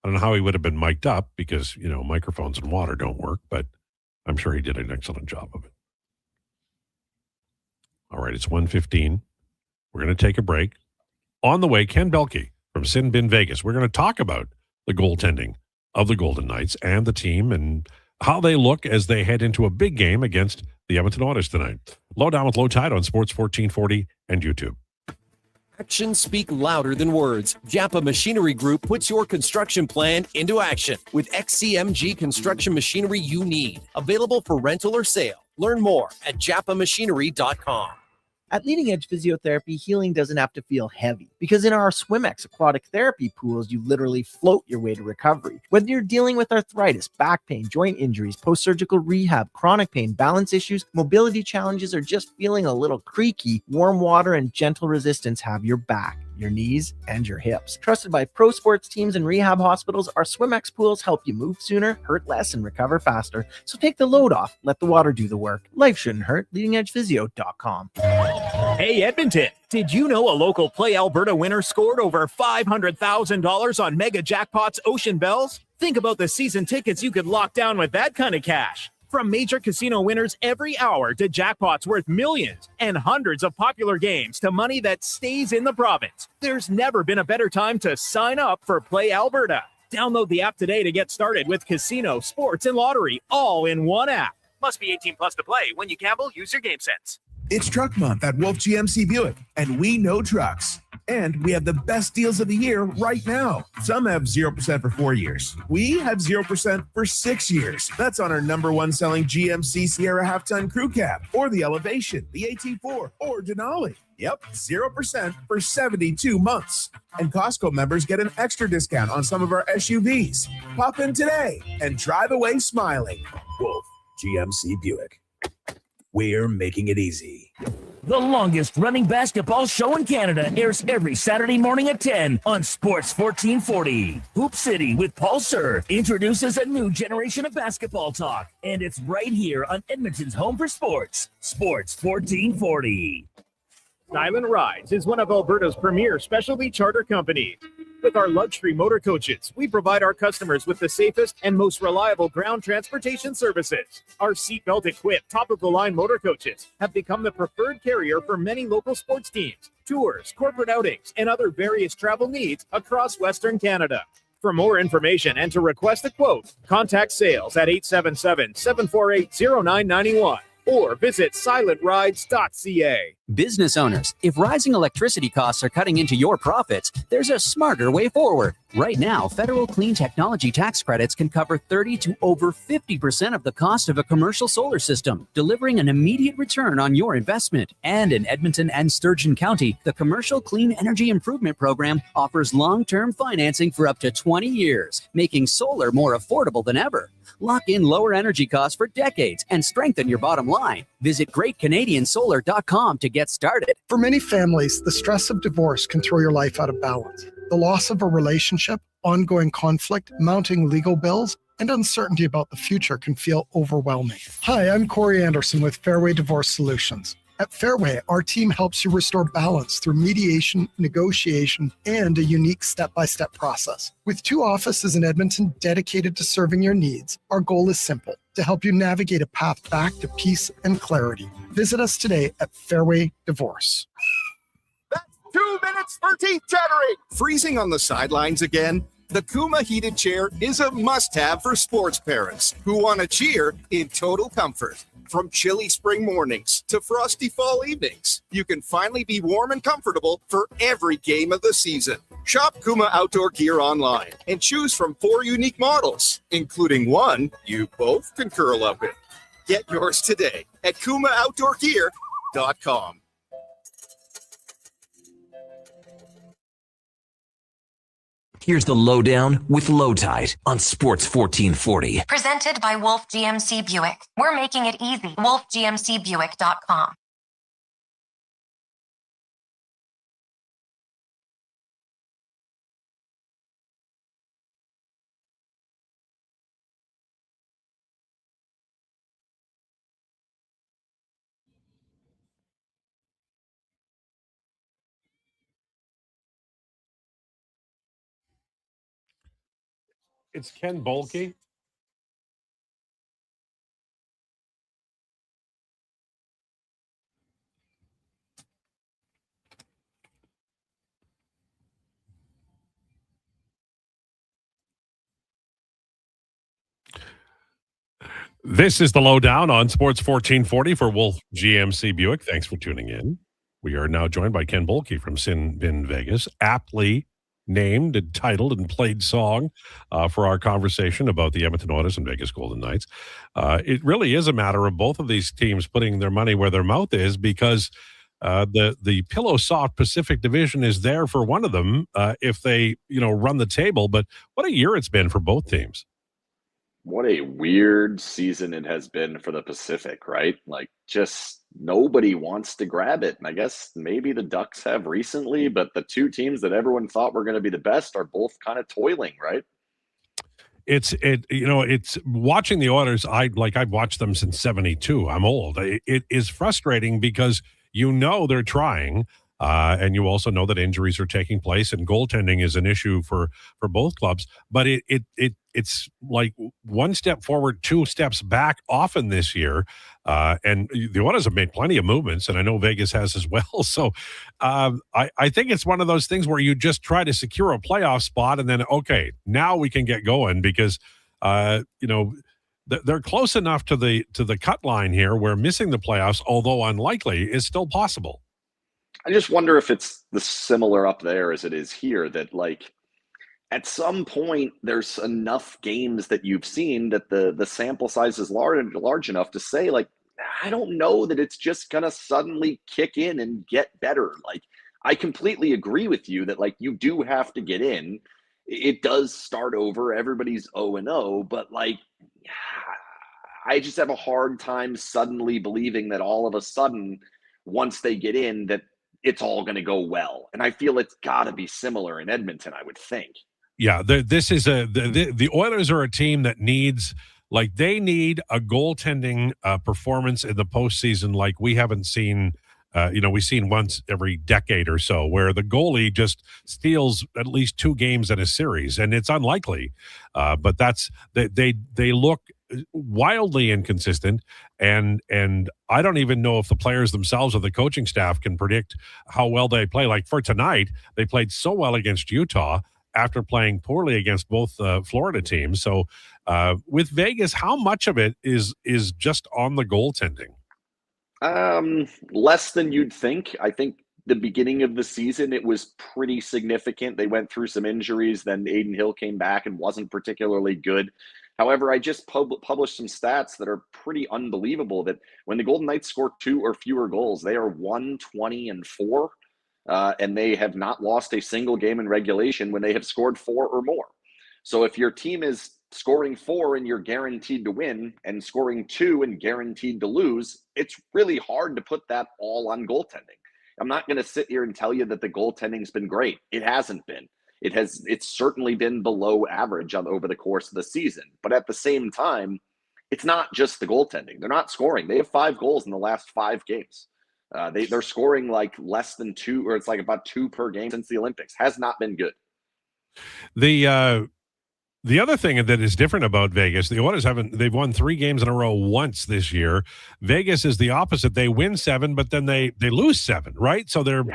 don't know how he would have been mic'd up because, microphones and water don't work, but I'm sure he did an excellent job of it. All right, it's 1:15. We're going to take a break. On the way, Ken Belke from Sin Bin Vegas. We're going to talk about the goaltending of the Golden Knights and the team and how they look as they head into a big game against the Edmonton Oilers tonight. Lowdown with Lowetide on Sports 1440 and YouTube. Actions speak louder than words. Japa Machinery Group puts your construction plan into action with XCMG construction machinery you need. Available for rental or sale. Learn more at japamachinery.com. At Leading Edge Physiotherapy, healing doesn't have to feel heavy because in our SwimX aquatic therapy pools, you literally float your way to recovery. Whether you're dealing with arthritis, back pain, joint injuries, post-surgical rehab, chronic pain, balance issues, mobility challenges, or just feeling a little creaky, warm water and gentle resistance have your back, your knees, and your hips. Trusted by pro sports teams and rehab hospitals, our SwimX pools help you move sooner, hurt less, and recover faster. So take the load off. Let the water do the work. Life shouldn't hurt. LeadingEdgePhysio.com. Hey, Edmonton. Did you know a local Play Alberta winner scored over $500,000 on Mega Jackpots Ocean Bells? Think about the season tickets you could lock down with that kind of cash. From major casino winners every hour to jackpots worth millions and hundreds of popular games to money that stays in the province, there's never been a better time to sign up for Play Alberta. Download the app today to get started with casino, sports, and lottery all in one app. Must be 18 plus to play. When you gamble, use your game sense. It's Truck Month at Wolf GMC Buick, and we know trucks. And we have the best deals of the year right now. Some have 0% for 4 years. We have 0% for 6 years. That's on our #1 selling GMC Sierra half-ton crew cab, or the Elevation, the AT4, or Denali. Yep, 0% for 72 months. And Costco members get an extra discount on some of our SUVs. Pop in today and drive away smiling. Wolf, GMC Buick. We're making it easy. The longest running basketball show in Canada airs every Saturday morning at 10 on Sports 1440. Hoop City with Paul Sir introduces a new generation of basketball talk, and it's right here on Edmonton's home for sports, Sports 1440. Silent Rides is one of Alberta's premier specialty charter companies. With our luxury motor coaches, we provide our customers with the safest and most reliable ground transportation services. Our seatbelt equipped, top-of-the-line motor coaches have become the preferred carrier for many local sports teams, tours, corporate outings, and other various travel needs across Western Canada. For more information and to request a quote, contact sales at 877-748-0991 or visit silentrides.ca. Business owners, if rising electricity costs are cutting into your profits, there's a smarter way forward. Right now, federal clean technology tax credits can cover 30 to over 50% of the cost of a commercial solar system, delivering an immediate return on your investment. And in Edmonton and Sturgeon County, the Commercial Clean Energy Improvement Program offers long-term financing for up to 20 years, making solar more affordable than ever. Lock in lower energy costs for decades and strengthen your bottom line. Visit GreatCanadianSolar.com to get started. For many families, the stress of divorce can throw your life out of balance. The loss of a relationship, ongoing conflict, mounting legal bills, and uncertainty about the future can feel overwhelming. Hi, I'm Corey Anderson with Fairway Divorce Solutions. At Fairway, our team helps you restore balance through mediation, negotiation, and a unique step-by-step process. With 2 offices in Edmonton dedicated to serving your needs, our goal is simple: to help you navigate a path back to peace and clarity. Visit us today at Fairway Divorce. 2 minutes for teeth chattering. Freezing on the sidelines again? The Kuma heated chair is a must-have for sports parents who want to cheer in total comfort. From chilly spring mornings to frosty fall evenings, you can finally be warm and comfortable for every game of the season. Shop Kuma Outdoor Gear online and choose from 4 unique models, including one you both can curl up in. Get yours today at KumaOutdoorGear.com. Here's the Lowdown with Lowetide on Sports 1440. Presented by Wolf GMC Buick. We're making it easy. WolfGMCBuick.com. It's Ken Bolke. This is the Lowdown on Sports 1440 for Wolf GMC Buick. Thanks for tuning in. We are now joined by Ken Bolke from Sin Bin Vegas, aptly named and titled and played song for our conversation about the Edmonton Oilers and Vegas Golden Knights. It really is a matter of both of these teams putting their money where their mouth is, because the Pillow Soft Pacific Division is there for one of them if they run the table. But what a year it's been for both teams. What a weird season it has been for the Pacific, right? Like, just nobody wants to grab it. And I guess maybe the Ducks have recently, but the 2 teams that everyone thought were going to be the best are both kind of toiling, right? It's watching the Oilers. I've watched them since '72. I'm old. It is frustrating because they're trying. And you also know that injuries are taking place and goaltending is an issue for both clubs. But it's like 1 step forward, 2 steps back often this year. And the Oilers have made plenty of movements, and I know Vegas has as well. So I think it's one of those things where you just try to secure a playoff spot, and then, okay, now we can get going because, they're close enough to the cut line here where missing the playoffs, although unlikely, is still possible. I just wonder if it's the similar up there as it is here, that like at some point there's enough games that you've seen that the sample size is large enough to say like, I don't know that it's just gonna suddenly kick in and get better. Like, I completely agree with you that like you do have to get in. It does start over. Everybody's 0-0, but like I just have a hard time suddenly believing that all of a sudden, once they get in, that it's all going to go well. And I feel it's got to be similar in Edmonton, I would think. Yeah, this is the Oilers are a team that needs, like, they need a goaltending performance in the postseason like we haven't seen. We've seen once every decade or so, where the goalie just steals at least 2 games in a series, and it's unlikely. But they look wildly inconsistent, and I don't even know if the players themselves or the coaching staff can predict how well they play. Like for tonight, they played so well against Utah after playing poorly against both Florida teams. So with Vegas, how much of it is just on the goaltending? Less than you'd think. I think the beginning of the season, it was pretty significant. They went through some injuries. Then Aiden Hill came back and wasn't particularly good. However, I just published some stats that are pretty unbelievable, that when the Golden Knights score 2 or fewer goals, they are 1-20-4, and they have not lost a single game in regulation when they have scored 4 or more. So if your team is scoring 4 and you're guaranteed to win, and scoring 2 and guaranteed to lose, it's really hard to put that all on goaltending. I'm not going to sit here and tell you that the goaltending's been great. It hasn't been. It's certainly been below average over the course of the season. But at the same time, it's not just the goaltending. They're not scoring. They have 5 goals in the last 5 games. They're scoring like less than 2, or it's like about 2 per game since the Olympics. Has not been good. The other thing that is different about Vegas, the Oilers they've won 3 games in a row once this year. Vegas is the opposite. They win 7, but then they lose 7, right? So the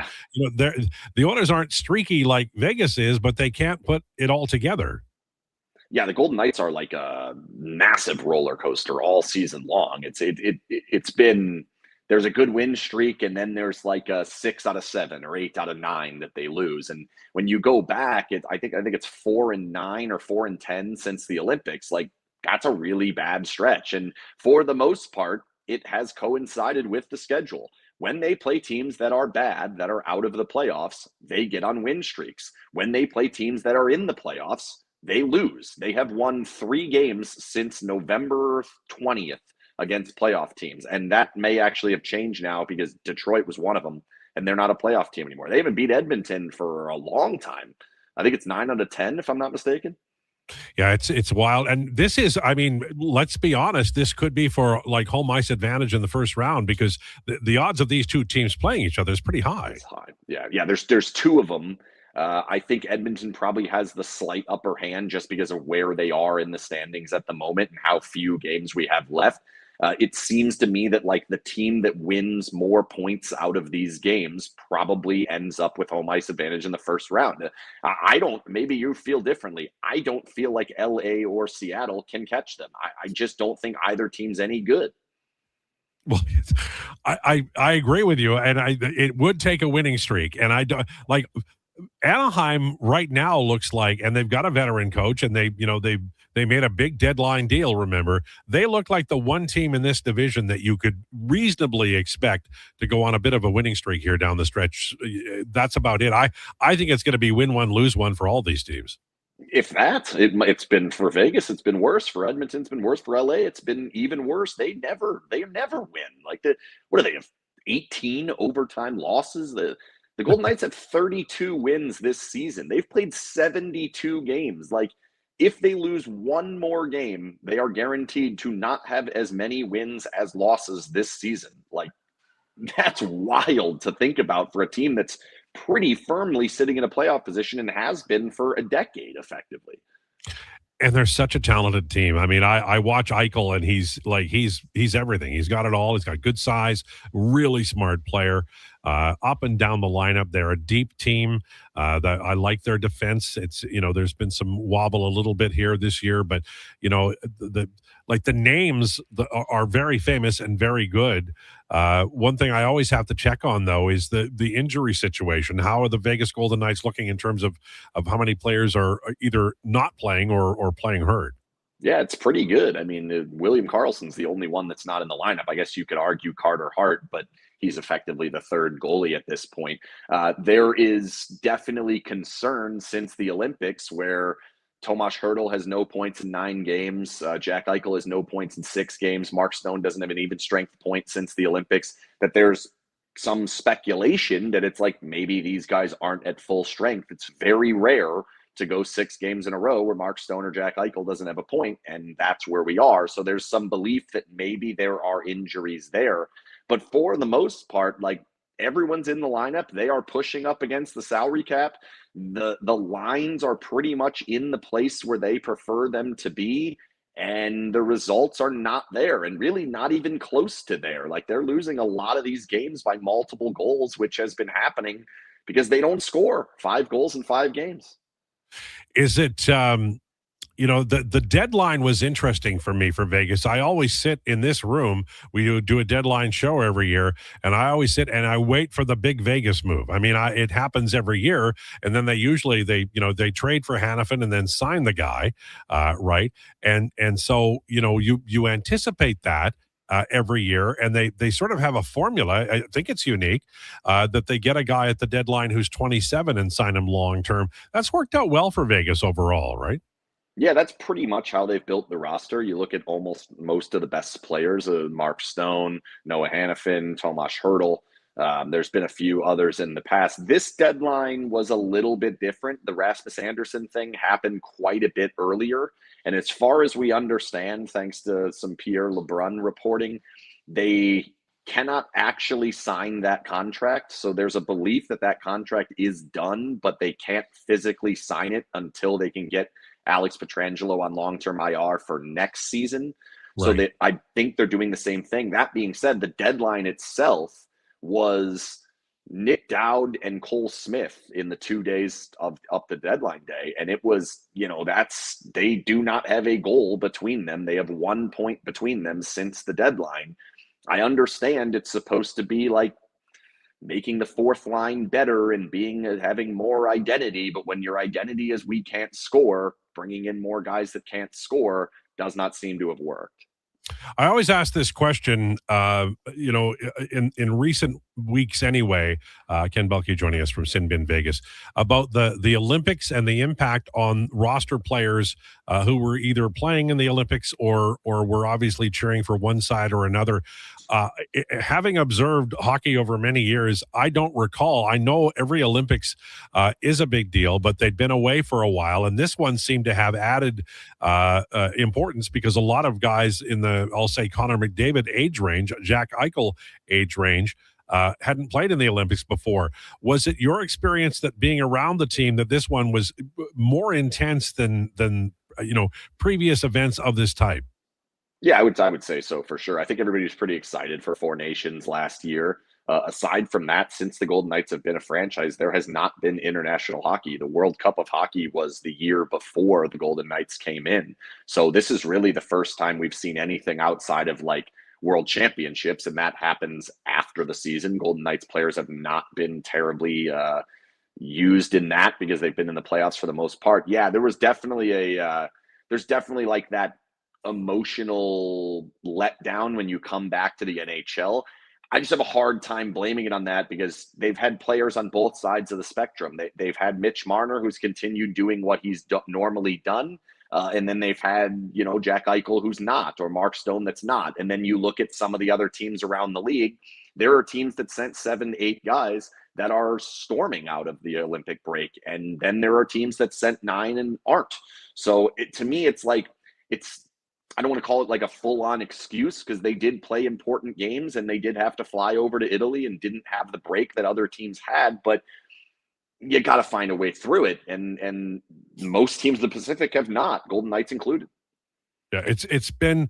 Oilers aren't streaky like Vegas is, but they can't put it all together. Yeah, the Golden Knights are like a massive roller coaster all season long. It's been, there's a good win streak, and then there's like a 6 out of 7 or 8 out of 9 that they lose. And when you go back, I think it's 4-9 or 4-10 since the Olympics. Like, that's a really bad stretch. And for the most part, it has coincided with the schedule. When they play teams that are bad, that are out of the playoffs, they get on win streaks. When they play teams that are in the playoffs, they lose. They have won 3 games since November 20th. Against playoff teams. And that may actually have changed now, because Detroit was one of them, and they're not a playoff team anymore. They haven't beat Edmonton for a long time. I think it's 9 out of 10, if I'm not mistaken. Yeah, it's wild. And this is, I mean, let's be honest, this could be for like home ice advantage in the first round, because the odds of these 2 teams playing each other is pretty high. It's high. Yeah. There's 2 of them. I think Edmonton probably has the slight upper hand just because of where they are in the standings at the moment and how few games we have left. It seems to me that like the team that wins more points out of these games probably ends up with home ice advantage in the first round. Maybe you feel differently. I don't feel like LA or Seattle can catch them. I just don't think either team's any good. Well, I agree with you, and it would take a winning streak, and I don't like Anaheim right now looks like, and they've got a veteran coach, and they made a big deadline deal. Remember, they look like the one team in this division that you could reasonably expect to go on a bit of a winning streak here down the stretch. That's about it. I think it's going to be win 1, lose 1 for all these teams. If that, it's been for Vegas, it's been worse. For Edmonton, it's been worse. For LA, it's been even worse. They never win. Like, what do they have? 18 overtime losses. The Golden Knights have 32 wins this season. They've played 72 games. Like, if they lose 1 more game, they are guaranteed to not have as many wins as losses this season. Like, that's wild to think about for a team that's pretty firmly sitting in a playoff position and has been for a decade, effectively. And they're such a talented team. I mean, I watch Eichel, and he's everything. He's got it all. He's got good size, really smart player. Up and down the lineup, they're a deep team. That I like their defense. It's, there's been some wobble a little bit here this year, but the names are very famous and very good. One thing I always have to check on, though, is the injury situation. How are the Vegas Golden Knights looking in terms of how many players are either not playing or playing hurt? Yeah, it's pretty good. I mean, William Karlsson's the only one that's not in the lineup. I guess you could argue Carter Hart, but he's effectively the third goalie at this point. There is definitely concern since the Olympics where Tomas Hertl has no points in 9 games. Jack Eichel has no points in 6 games. Mark Stone doesn't have an even strength point since the Olympics. That there's some speculation that it's like maybe these guys aren't at full strength. It's very rare to go 6 games in a row where Mark Stone or Jack Eichel doesn't have a point, and that's where we are. So there's some belief that maybe there are injuries there. But for the most part, like, everyone's in the lineup. They are pushing up against the salary cap. The lines are pretty much in the place where they prefer them to be, and the results are not there, and really not even close to there. Like, they're losing a lot of these games by multiple goals, which has been happening because they don't score 5 goals in 5 games. Is it, the deadline was interesting for me for Vegas. I always sit in this room. We do a deadline show every year, and I always sit and I wait for the big Vegas move. I mean, it happens every year, and then they usually they trade for Hannafin and then sign the guy, right? And so you anticipate that. Every year, and they sort of have a formula. I think it's unique that they get a guy at the deadline who's 27 and sign him long term. That's worked out well for Vegas overall, right? Yeah, that's pretty much how they've built the roster. You look at almost most of the best players: Mark Stone, Noah Hannafin, Tomas Hertl. There's been a few others in the past. This deadline was a little bit different. The Rasmus Anderson thing happened quite a bit earlier. And as far as we understand, thanks to some Pierre Lebrun reporting, they cannot actually sign that contract. So there's a belief that that contract is done, but they can't physically sign it until they can get Alex Pietrangelo on long-term IR for next season. Right. So that I think they're doing the same thing. That being said, the deadline itself was Nick Dowd and Cole Smith in the 2 days of up the deadline day. And it was, they do not have a goal between them. They have 1 point between them since the deadline. I understand it's supposed to be like making the fourth line better and having more identity. But when your identity is we can't score, bringing in more guys that can't score does not seem to have worked. I always ask this question, in recent weeks anyway, Ken Belke joining us from Sin Bin Vegas, about the Olympics and the impact on roster players who were either playing in the Olympics or were obviously cheering for one side or another. Having observed hockey over many years, I don't recall. I know every Olympics is a big deal, but they'd been away for a while, and this one seemed to have added importance because a lot of guys in the, I'll say, Connor McDavid age range, Jack Eichel age range, hadn't played in the Olympics before. Was it your experience that being around the team that this one was more intense than previous events of this type? Yeah, I would say so for sure. I think everybody was pretty excited for Four Nations last year. Aside from that, since the Golden Knights have been a franchise, there has not been international hockey. The World Cup of Hockey was the year before the Golden Knights came in. So this is really the first time we've seen anything outside of like World Championships, and that happens after the season. Golden Knights players have not been terribly used in that because they've been in the playoffs for the most part. Yeah, there was definitely there's definitely like that emotional letdown when you come back to the NHL. I just have a hard time blaming it on that because they've had players on both sides of the spectrum. They've had Mitch Marner, who's continued doing what he's normally done. And then they've had, Jack Eichel, who's not, or Mark Stone, that's not. And then you look at some of the other teams around the league. There are teams that sent 7, 8 guys that are storming out of the Olympic break. And then there are teams that sent 9 and aren't. So to me, it's like, I don't want to call it like a full-on excuse because they did play important games and they did have to fly over to Italy and didn't have the break that other teams had, but you got to find a way through it. And most teams in the Pacific have not, Golden Knights included. Yeah, it's been,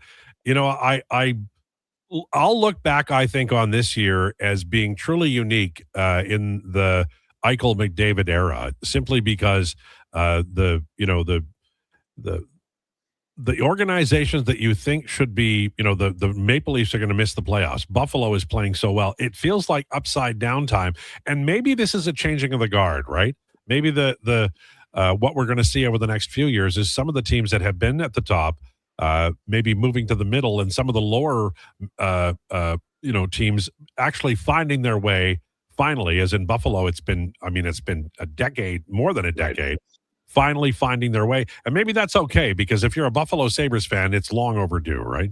I'll look back, I think, on this year as being truly unique in the Eichel McDavid era, simply because the the organizations that you think should be, the Maple Leafs are going to miss the playoffs. Buffalo is playing so well. It feels like upside down time. And maybe this is a changing of the guard, right? Maybe the what we're going to see over the next few years is some of the teams that have been at the top, maybe moving to the middle, and some of the lower, teams actually finding their way. Finally, as in Buffalo, it's been a decade, more than a decade, finally finding their way. And maybe that's okay, because if you're a Buffalo Sabres fan, it's long overdue, right?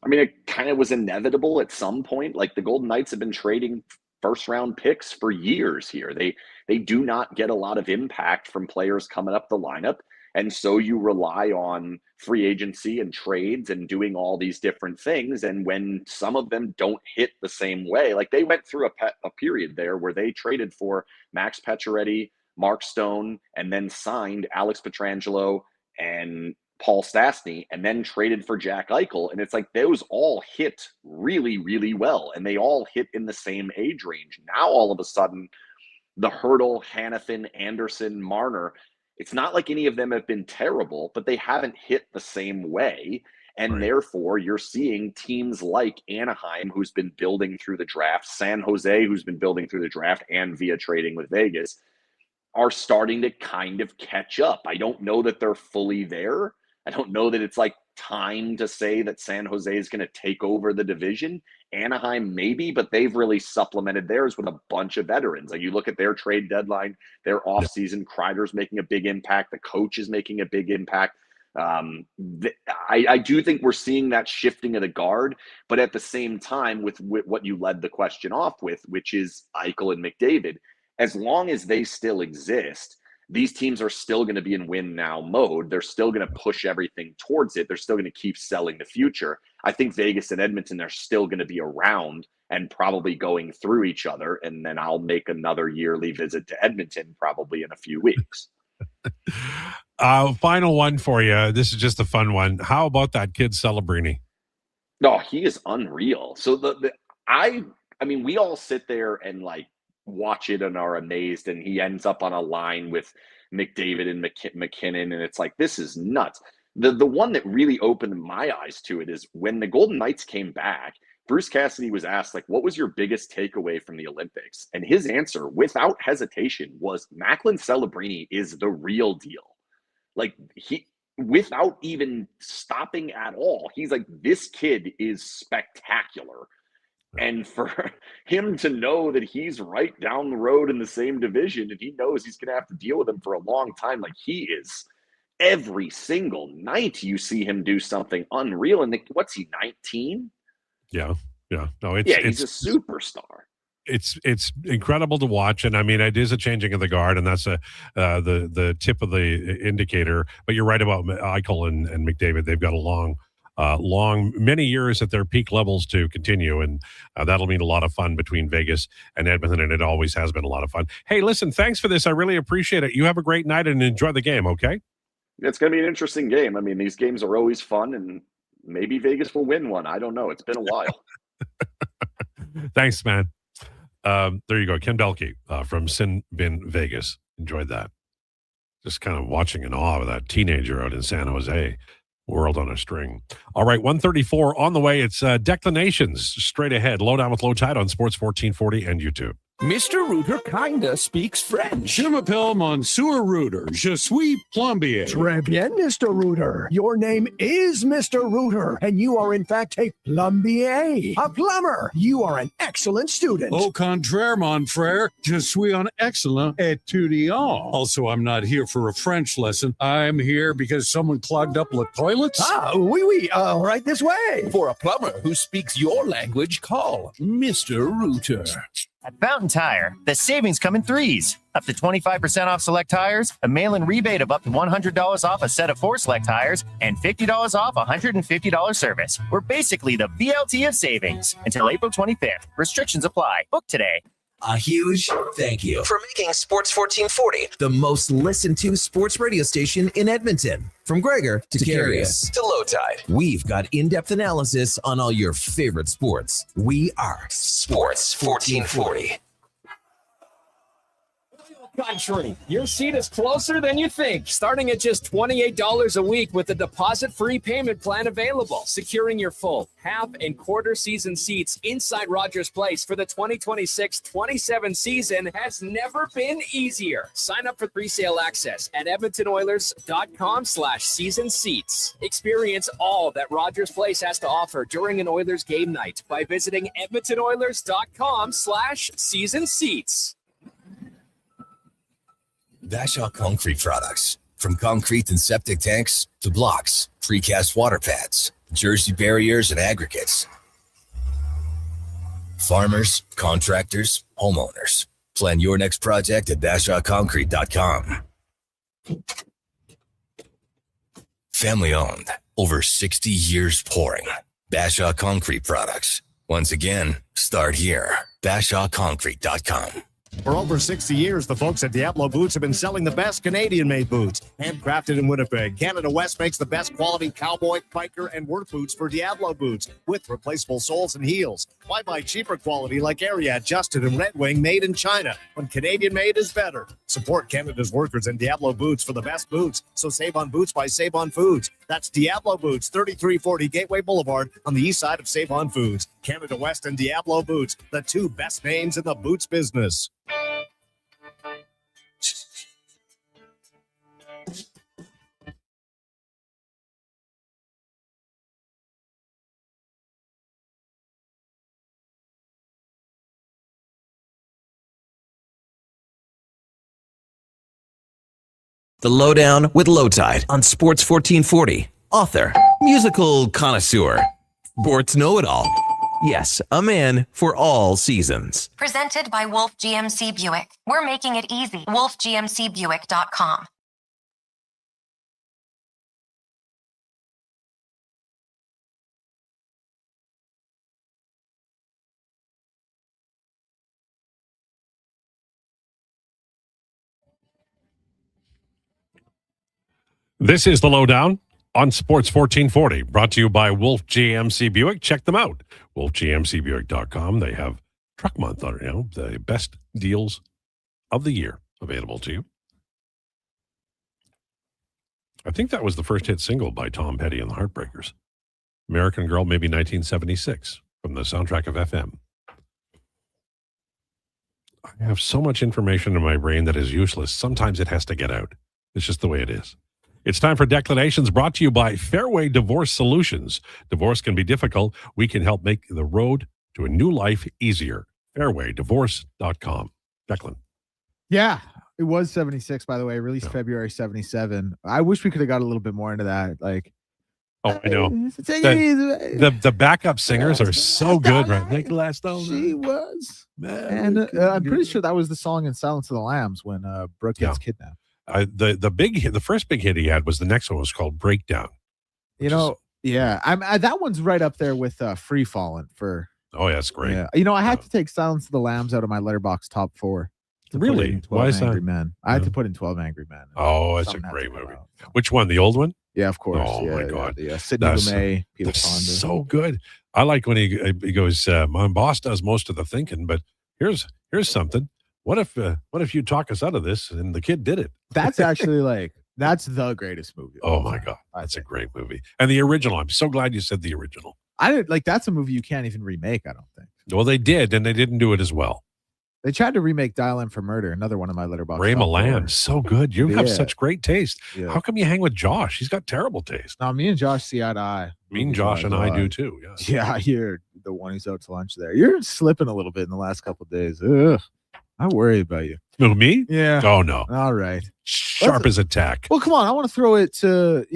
I mean, it kind of was inevitable at some point. Like, the Golden Knights have been trading first-round picks for years here. They do not get a lot of impact from players coming up the lineup. And so you rely on free agency and trades and doing all these different things. And when some of them don't hit the same way, like they went through a period there where they traded for Max Pacioretty, Mark Stone, and then signed Alex Pietrangelo and Paul Stastny, and then traded for Jack Eichel. And it's like those all hit really, really well. And they all hit in the same age range. Now, all of a sudden, the Hurdle, Hanifin, Anderson, Marner, it's not like any of them have been terrible, but they haven't hit the same way. And therefore, you're seeing teams like Anaheim, who's been building through the draft, San Jose, who's been building through the draft and via trading with Vegas, are starting to kind of catch up. I don't know that they're fully there. I don't know that it's like time to say that San Jose is going to take over the division. Anaheim maybe, but they've really supplemented theirs with a bunch of veterans. Like, you look at their trade deadline, their offseason, Kreider's making a big impact. The coach is making a big impact. I do think we're seeing that shifting of the guard, but at the same time, with what you led the question off with, which is Eichel and McDavid, as long as they still exist, these teams are still going to be in win now mode. They're still going to push everything towards it. They're still going to keep selling the future. I think Vegas and Edmonton are still going to be around and probably going through each other. And then I'll make another yearly visit to Edmonton probably in a few weeks. Final one for you. This is just a fun one. How about that kid Celebrini? No, he is unreal. So I mean, we all sit there and like watch it and are amazed, and he ends up on a line with McDavid and McKinnon, and it's like, this is nuts. The one that really opened my eyes to it is when the Golden Knights came back, Bruce Cassidy was asked, like, what was your biggest takeaway from the Olympics? And his answer, without hesitation, was Macklin Celebrini is the real deal. Like, he, without even stopping at all, he's like, this kid is spectacular. And for him to know that he's right down the road in the same division, and he knows he's going to have to deal with him for a long time, like, he is, every single night you see him do something unreal. And what's he, 19? Yeah. No, he's a superstar. It's incredible to watch, and I mean, it is a changing of the guard, and that's the tip of the indicator. But you're right about Eichel and McDavid. They've got a many years at their peak levels to continue, and that'll mean a lot of fun between Vegas and Edmonton, and it always has been a lot of fun. Hey, listen, thanks for this. I really appreciate it. You have a great night and enjoy the game, okay? It's going to be an interesting game. I mean, these games are always fun, and maybe Vegas will win one. I don't know. It's been a while. Thanks, man. There you go. Ken Belke from Sin Bin Vegas. Enjoyed that. Just kind of watching in awe of that teenager out in San Jose. World on a string. All right, 1:34 on the way. It's Declinations straight ahead. Lowdown with Lowetide on Sports 1440 and YouTube. Mr. Rooter kinda speaks French. Je m'appelle Monsieur Rooter. Je suis plombier. Très bien, Mr. Rooter. Your name is Mr. Rooter, and you are in fact a plombier, a plumber. You are an excellent student. Au contraire, mon frère. Je suis un excellent étudiant. Also, I'm not here for a French lesson. I'm here because someone clogged up the toilets. Ah, oui, right this way. For a plumber who speaks your language, call Mr. Rooter. At Fountain Tire, the savings come in threes. Up to 25% off select tires, a mail-in rebate of up to $100 off a set of 4 select tires, and $50 off a $150 service. We're basically the BLT of savings until April 25th. Restrictions apply. Book today. A huge thank you for making Sports 1440 the most listened to sports radio station in Edmonton. From Gregor to Carius to Lowetide, we've got in-depth analysis on all your favorite sports. We are Sports 1440. country. Your seat is closer than you think. Starting at just $28 a week with a deposit-free payment plan available. Securing your full, half, and quarter season seats inside Rogers Place for the 2026-27 season has never been easier. Sign up for pre-sale access at edmontonoilers.com/season seats. Experience all that Rogers Place has to offer during an Oilers game night by visiting edmontonoilers.com/season seats. Bashaw Concrete Products. From concrete and septic tanks to blocks, precast water pads, Jersey barriers and aggregates. Farmers, contractors, homeowners. Plan your next project at BashawConcrete.com. Family owned. Over 60 years pouring. Bashaw Concrete Products. Once again, start here. BashawConcrete.com. For over 60 years, the folks at Diablo Boots have been selling the best Canadian-made boots. Handcrafted in Winnipeg, Canada West makes the best quality cowboy, biker, and work boots for Diablo Boots with replaceable soles and heels. Why buy cheaper quality like Ariat, Justin, and Red Wing made in China when Canadian-made is better? Support Canada's workers and Diablo Boots for the best boots. So save on boots by Save On Foods. That's Diablo Boots, 3340 Gateway Boulevard on the east side of Save On Foods. Canada West and Diablo Boots, the two best names in the boots business. The Lowdown with Lowetide on Sports 1440. Author, musical connoisseur, sports know-it-all. Yes, a man for all seasons. Presented by Wolf GMC Buick. We're making it easy. WolfGMCBuick.com. This is the Lowdown on Sports 1440, brought to you by Wolf GMC Buick. Check them out, wolfgmcbuick.com. They have Truck Month on it, the best deals of the year available to you. I think that was the first hit single by Tom Petty and the Heartbreakers. American Girl, maybe 1976, from the soundtrack of FM. I have so much information in my brain that is useless. Sometimes it has to get out. It's just the way it is. It's time for Declarations, brought to you by Fairway Divorce Solutions. Divorce can be difficult. We can help make the road to a new life easier. Fairwaydivorce.com. Declan. Yeah, it was 76, by the way, released February 77. I wish we could have got a little bit more into that. Like, oh, I know. Take it easy. The backup singers are so good, right? Nicholas Stone. She was. And I'm pretty sure that was the song in Silence of the Lambs when Brooke gets kidnapped. The first big hit he had was the next one was called Breakdown. That one's right up there with Free Fallin' for. Oh, yeah, that's great. Yeah. I had to take Silence of the Lambs out of my letterbox top 4. Really? Why is Angry Men. I had to put in 12 Angry Men. Oh, that's a great movie. Which one? The old one? Yeah, of course. Oh my God. Yeah. Sidney Lumet, Peter Fonda. So good. I like when he goes, my boss does most of the thinking, but here's something. What if you talk us out of this and the kid did it? That's actually that's the greatest movie. Oh my God. That's a great movie. And the original, I'm so glad you said the original. That's a movie you can't even remake, I don't think. Well, they did, and they didn't do it as well. They tried to remake Dial M for Murder, another one of my letterbox. Ray Milland, so good. You have Yeah. such great taste. Yeah. How come you hang with Josh? He's got terrible taste. No, me and Josh see eye to eye. Me and Josh and I do too. Yeah. Yeah, you're the one who's out to lunch there. You're slipping a little bit in the last couple of days. Ugh. I worry about you. Who, me? Yeah. Oh, no. All right. Sharp as a tack. Well, come on. I want to throw it to,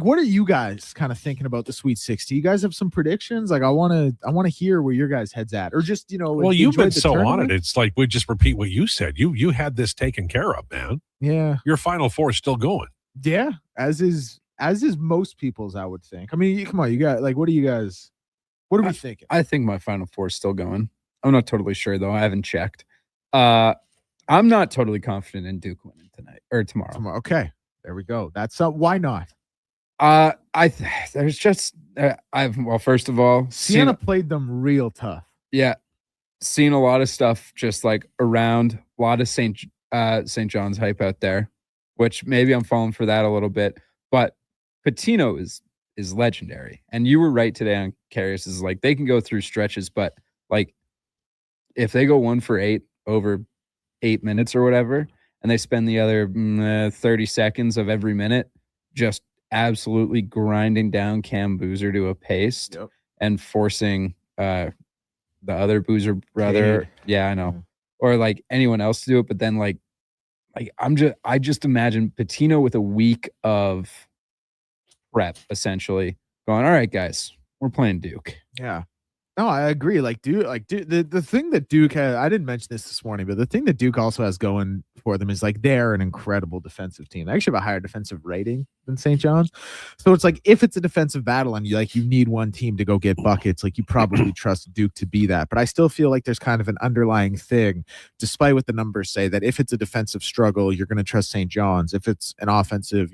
what are you guys kind of thinking about the Sweet 60? You guys have some predictions? I want to hear where your guys' head's at. Or just, Well, you've been so tournament? on it. It's like we just repeat what you said. You had this taken care of, man. Yeah. Your Final Four is still going. Yeah. As is most people's, I would think. I mean, come on. You got, what are you guys, what are we thinking? I think my Final Four is still going. I'm not totally sure, though. I haven't checked. I'm not totally confident in Duke winning tonight or tomorrow. Okay, there we go. That's why not? There's just first of all, Siena played them real tough. Yeah, seen a lot of stuff just like around a lot of St. St. John's hype out there, which maybe I'm falling for that a little bit. But Patino is legendary. And you were right today on Karius. Is like they can go through stretches, but like if they go 1 for 8 over 8 minutes or whatever, and they spend the other 30 seconds of every minute just absolutely grinding down Cam Boozer to a paste and forcing the other Boozer brother. Yeah, I know. Or like anyone else to do it, but then like I just imagine Patino with a week of prep, essentially going, all right, guys, we're playing Duke. Yeah. No, I agree. Like Duke, the thing that Duke has, I didn't mention this morning, but the thing that Duke also has going for them is like they're an incredible defensive team. They actually have a higher defensive rating than St. John's. So it's like if it's a defensive battle and you need one team to go get buckets, like you probably trust Duke to be that. But I still feel like there's kind of an underlying thing, despite what the numbers say, that if it's a defensive struggle, you're going to trust St. John's. If it's an offensive,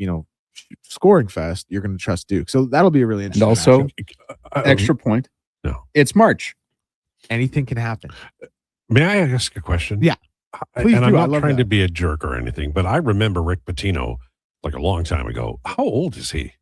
scoring fest, you're going to trust Duke. So that'll be a really interesting. And also, matchup. extra point. No, it's March. Anything can happen. May I ask a question? Yeah, please and do. I'm not trying to be a jerk or anything, but I remember Rick Pitino like a long time ago. How old is he?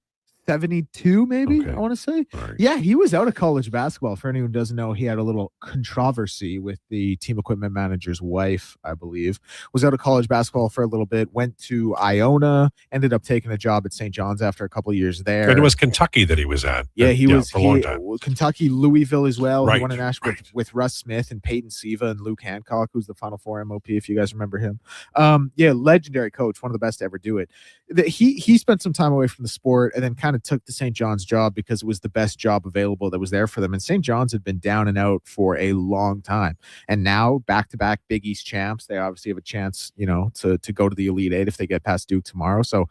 72, maybe. Okay. I want to say. Right. Yeah, he was out of college basketball. For anyone who doesn't know, he had a little controversy with the team equipment manager's wife, I believe. Was out of college basketball for a little bit, went to Iona, ended up taking a job at St. John's after a couple of years there. And it was Kentucky that he was at. Yeah, he was for a long time. Kentucky, Louisville as well. Right, He won a national with Russ Smith and Peyton Siva and Luke Hancock, who's the Final Four MOP, if you guys remember him. Yeah, legendary coach, one of the best to ever do it. He spent some time away from the sport and then kind of took the St. John's job because it was the best job available that was there for them. And St. John's had been down and out for a long time. And now back-to-back Big East champs, they obviously have a chance, to go to the Elite Eight if they get past Duke tomorrow. So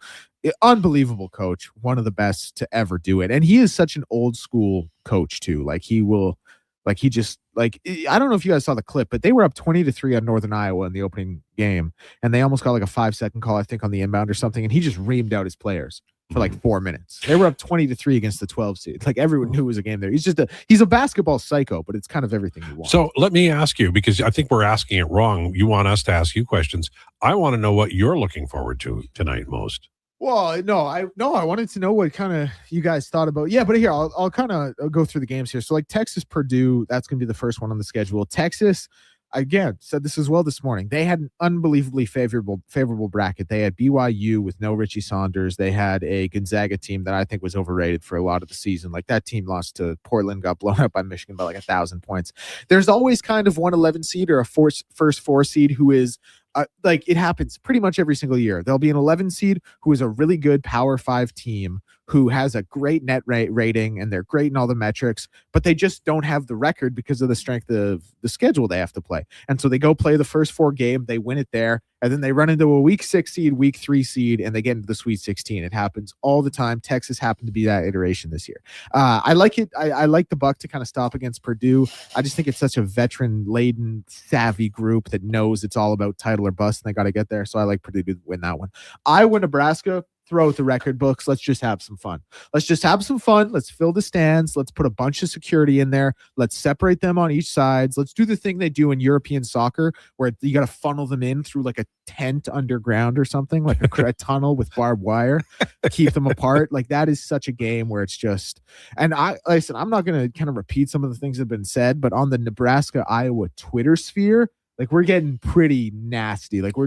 unbelievable coach, one of the best to ever do it. And he is such an old school coach too. I don't know if you guys saw the clip, but they were up 20-3 on Northern Iowa in the opening game. And they almost got like a 5-second call, I think, on the inbound or something. And he just reamed out his players for like 4 minutes. They were up 20-3 against the 12 seed. Like everyone knew it was a game there. He's a basketball psycho, but it's kind of everything you want. So let me ask you, because I think we're asking it wrong. You want us to ask you questions. I want to know what you're looking forward to tonight most. Well, I wanted to know what kind of you guys thought about. Yeah, but here I'll kind of go through the games here. So like Texas, Purdue, that's going to be the first one on the schedule. Texas, again, said this as well this morning. They had an unbelievably favorable bracket. They had BYU with no Richie Saunders. They had a Gonzaga team that I think was overrated for a lot of the season. Like that team lost to Portland, got blown up by Michigan by like 1,000 points. There's always kind of one 11 seed or a first 4 seed who is like it happens pretty much every single year. There'll be an 11 seed who is a really good Power 5 team who has a great net rating and they're great in all the metrics, but they just don't have the record because of the strength of the schedule they have to play. And so they go play the first 4 game, they win it there, and then they run into a week 6 seed, week 3 seed, and they get into the Sweet 16. It happens all the time. Texas happened to be that iteration this year. I like it. I like the Buck to kind of stop against Purdue. I just think it's such a veteran-laden, savvy group that knows it's all about title or bust, and they got to get there. So I like Purdue to win that one. Iowa, Nebraska, throw out the record books. Let's just have some fun. Let's fill the stands. Let's put a bunch of security in there. Let's separate them on each sides. Let's do the thing they do in European soccer where you got to funnel them in through like a tent underground or something, like a tunnel with barbed wire, keep them apart. Like that is such a game where it's just, and like I said, I'm not going to kind of repeat some of the things that have been said, but on the Nebraska Iowa Twitter sphere, like we're getting pretty nasty. Like we're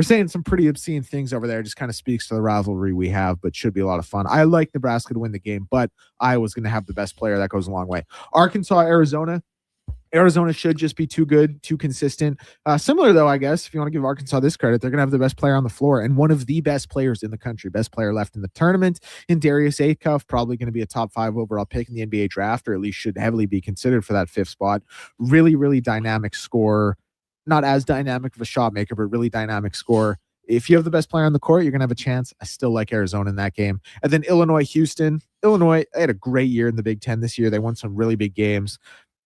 saying some pretty obscene things over there. It just kind of speaks to the rivalry we have, but should be a lot of fun. I like Nebraska to win the game, but Iowa's going to have the best player. That goes a long way. Arkansas, Arizona. Arizona should just be too good, too consistent. Similar, though, I guess, if you want to give Arkansas this credit, they're going to have the best player on the floor and one of the best players in the country, best player left in the tournament in Darius Acuff, probably going to be a top 5 overall pick in the NBA draft, or at least should heavily be considered for that 5th spot. Really, really dynamic scorer. Not as dynamic of a shot maker, but really dynamic scorer. If you have the best player on the court, you're going to have a chance. I still like Arizona in that game. And then Illinois, Houston. Illinois, they had a great year in the Big Ten this year. They won some really big games.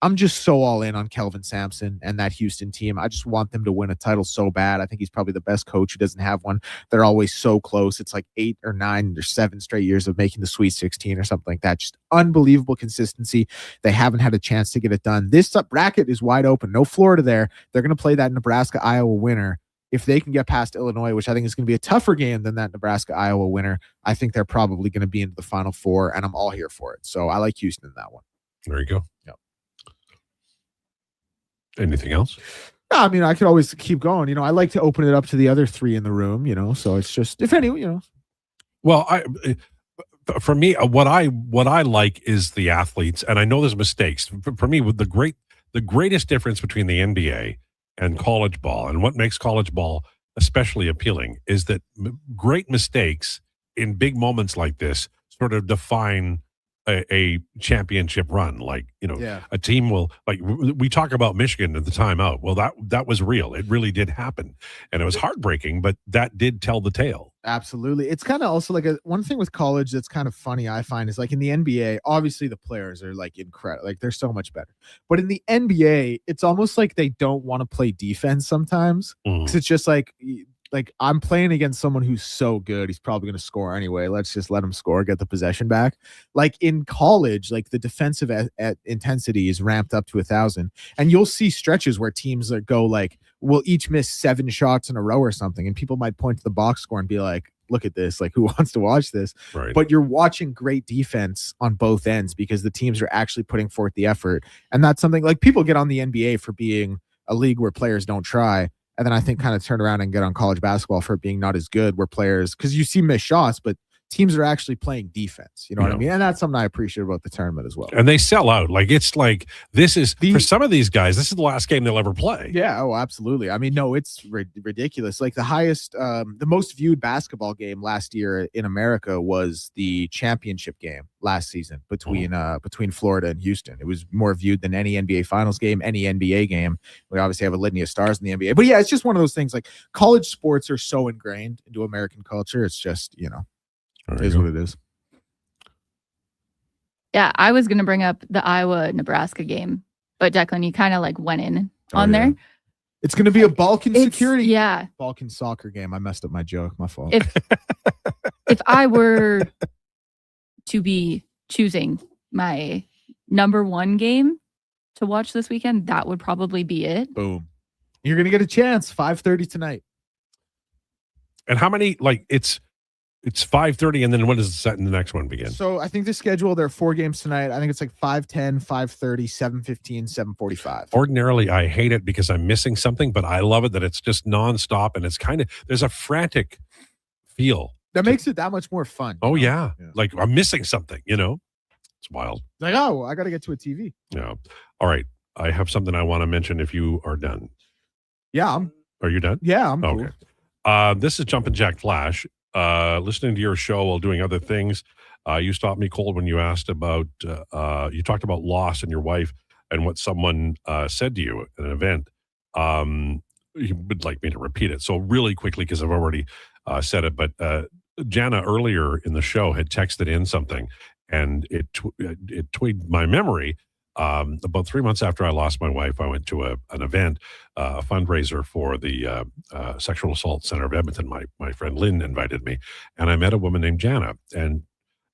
I'm just so all in on Kelvin Sampson and that Houston team. I just want them to win a title so bad. I think he's probably the best coach who doesn't have one. They're always so close. It's like 8 or 9 or 7 straight years of making the Sweet 16 or something like that. Just unbelievable consistency. They haven't had a chance to get it done. This bracket is wide open. No Florida there. They're going to play that Nebraska-Iowa winner. if they can get past Illinois, which I think is going to be a tougher game than that Nebraska-Iowa winner, I think they're probably going to be into the Final Four, and I'm all here for it. So I like Houston in that one. There you go. Yep. Anything else? No, I mean, I could always keep going. I like to open it up to the other three in the room, so it's just, if any, Well, for me, what I like is the athletes, and I know there's mistakes. For me, with the greatest difference between the NBA and college ball, and what makes college ball especially appealing, is that great mistakes in big moments like this sort of define a championship run. Like, a team will, like, we talk about Michigan at the timeout. Well, that was real. It really did happen, and it was heartbreaking, but that did tell the tale. Absolutely. It's kind of also like one thing with college that's kind of funny, I find, is like in the NBA, obviously the players are like incredible. Like they're so much better. But in the NBA, it's almost like they don't want to play defense sometimes. Because it's just like I'm playing against someone who's so good, he's probably going to score anyway. Let's just let him score, get the possession back. Like in college, like the defensive intensity is ramped up to 1,000. And you'll see stretches where teams go like, will each miss 7 shots in a row or something. And people might point to the box score and be like, look at this. Like, who wants to watch this? Right. But you're watching great defense on both ends because the teams are actually putting forth the effort. And that's something like people get on the NBA for being a league where players don't try. And then I think kind of turn around and get on college basketball for it being not as good, where players, because you see missed shots, but teams are actually playing defense. You know what I mean? And that's something I appreciate about the tournament as well. And they sell out. Like, it's like, this is, for some of these guys, this is the last game they'll ever play. Yeah. Oh, absolutely. I mean, no, it's ridiculous. Like the highest, the most viewed basketball game last year in America was the championship game last season between Florida and Houston. It was more viewed than any NBA Finals game, any NBA game. We obviously have a litany of stars in the NBA. But yeah, it's just one of those things. Like college sports are so ingrained into American culture. It's just, it is what it is. Yeah, I was going to bring up the Iowa-Nebraska game, but Declan, you kind of like went in on there. It's going to be a Balkan security. Yeah. Balkan soccer game. I messed up my joke. My fault. If I were to be choosing my number one game to watch this weekend, that would probably be it. Boom. You're going to get a chance. 5:30 tonight. And how many, like, it's 5:30, and then when does the next one begin? So I think the schedule, there are 4 games tonight. I think it's like 5:10, 5:30, 7:15, 7:45. Ordinarily, I hate it because I'm missing something, but I love it that it's just nonstop, and it's kind of, there's a frantic feel. That makes it that much more fun. Oh, yeah. Like I'm missing something, It's wild. Like, oh, I got to get to a TV. Yeah. All right. I have something I want to mention if you are done. Yeah. Are you done? Yeah, I'm okay. cool. This is Jumpin' Jack Flash. Listening to your show while doing other things. You stopped me cold when you asked about, you talked about loss and your wife and what someone said to you at an event. You would like me to repeat it. So really quickly, because I've already said it, but Jana earlier in the show had texted in something, and it twigged my memory. About 3 months after I lost my wife, I went to an event, a fundraiser for the Sexual Assault Center of Edmonton. My friend Lynn invited me, and I met a woman named Jana. And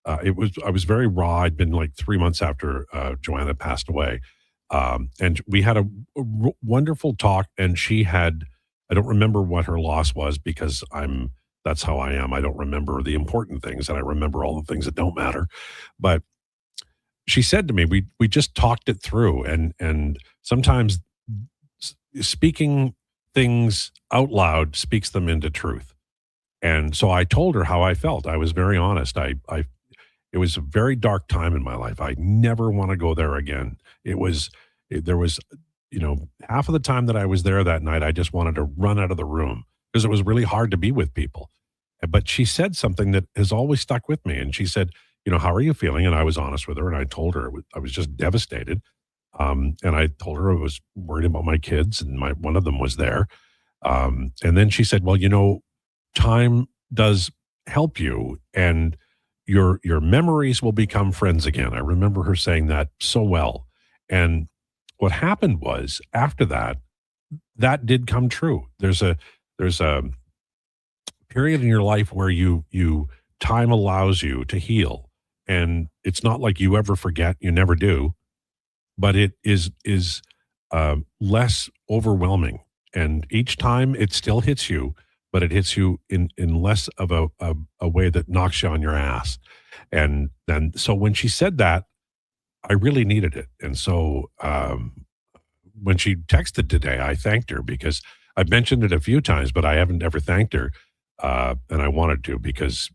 I was very raw. I'd been like 3 months after Joanna passed away. And we had a wonderful talk, and she had, I don't remember what her loss was because that's how I am. I don't remember the important things, and I remember all the things that don't matter. But she said to me, we just talked it through, and sometimes speaking things out loud speaks them into truth. And so I told her how I felt. I was very honest. It was a very dark time in my life. I never want to go there again. There was, half of the time that I was there that night, I just wanted to run out of the room because it was really hard to be with people. But she said something that has always stuck with me. And she said, how are you feeling? And I was honest with her, and I told her I was just devastated. And I told her I was worried about my kids, and one of them was there. And then she said, well, time does help you, and your memories will become friends again. I remember her saying that so well. And what happened was, after that did come true. There's a period in your life where time allows you to heal. And it's not like you ever forget, you never do, but it is less overwhelming. and each time it still hits you, but it hits you in less of a way that knocks you on your ass. And then, so when she said that, I really needed it. And so when she texted today, I thanked her because I've mentioned it a few times, but I haven't ever thanked her. And I wanted to because,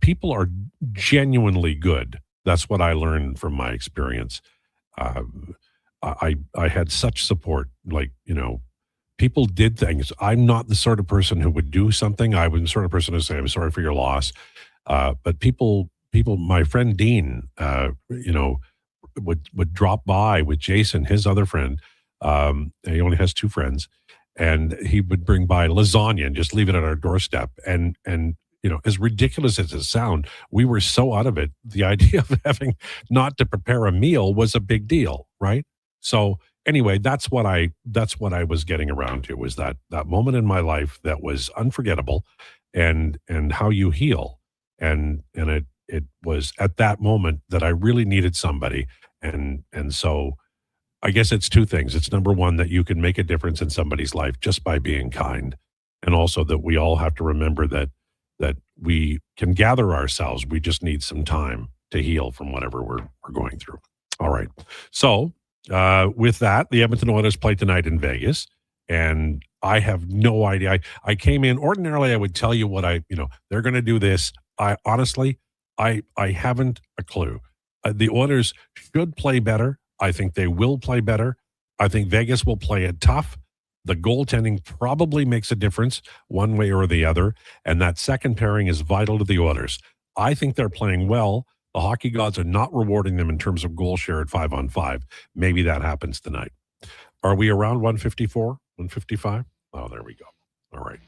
people are genuinely good. That's what I learned from my experience. I had such support, people did things. I'm not the sort of person who would do something. I was the sort of person who say, I'm sorry for your loss. But people, my friend Dean, would drop by with Jason, his other friend. He only has two friends, and he would bring by lasagna and just leave it at our doorstep. And as ridiculous as it sounds, we were so out of it. The idea of having not to prepare a meal was a big deal, right? So anyway, that's what I was getting around to, was that moment in my life that was unforgettable, and how you heal. And it was at that moment that I really needed somebody. And so I guess it's two things. It's number one, that you can make a difference in somebody's life just by being kind. And also that we all have to remember that we can gather ourselves. We just need some time to heal from whatever we're going through. All right. So with that, the Edmonton Oilers play tonight in Vegas. And I have no idea. I came in, ordinarily I would tell you what they're going to do this. I honestly haven't a clue. The Oilers should play better. I think they will play better. I think Vegas will play it tough. The goaltending probably makes a difference one way or the other. And that second pairing is vital to the Oilers. I think they're playing well. The hockey gods are not rewarding them in terms of goal share at 5-on-5. Maybe that happens tonight. Are we around 154, 155? Oh, there we go. All right.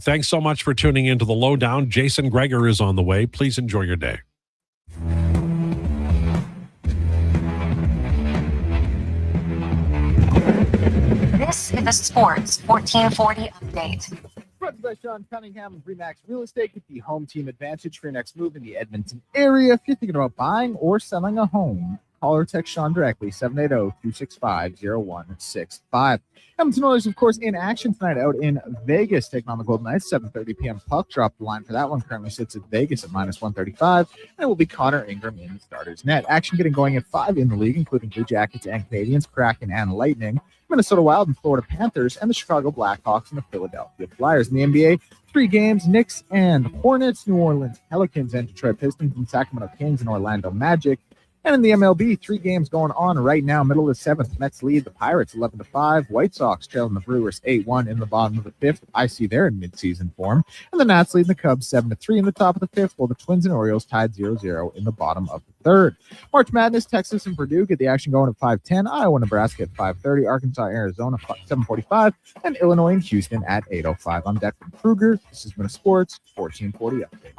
Thanks so much for tuning into the Lowdown. Jason Krueger is on the way. Please enjoy your day. This is a Sports 1440 update. Brought to you by Sean Cunningham and Remax Real Estate. Get the home team advantage for your next move in the Edmonton area. If you're thinking about buying or selling a home, call or text Sean directly, 780-265-0165. Edmonton Oilers, of course, in action tonight out in Vegas, taking on the Golden Knights, 7:30 p.m. puck drop. The line for that one currently sits at Vegas at -135, and it will be Connor Ingram in the starter's net. Action getting going at 5 in the league, including Blue Jackets and Canadians, Kraken and Lightning, Minnesota Wild and Florida Panthers, and the Chicago Blackhawks and the Philadelphia Flyers. In the NBA, 3 games, Knicks and Hornets, New Orleans Pelicans and Detroit Pistons, and Sacramento Kings and Orlando Magic. And in the MLB, 3 games going on right now, middle of the 7th. Mets lead the Pirates 11-5. White Sox trailing the Brewers 8-1 in the bottom of the 5th. I see they're in midseason form. And the Nats leading the Cubs 7-3 in the top of the 5th, while the Twins and Orioles tied 0-0 in the bottom of the 3rd. March Madness, Texas and Purdue get the action going at 5:10. Iowa, Nebraska at 5:30. Arkansas, Arizona 7:45. And Illinois and Houston at 8:05. I'm Declan Krueger. This has been a Sports 1440 update.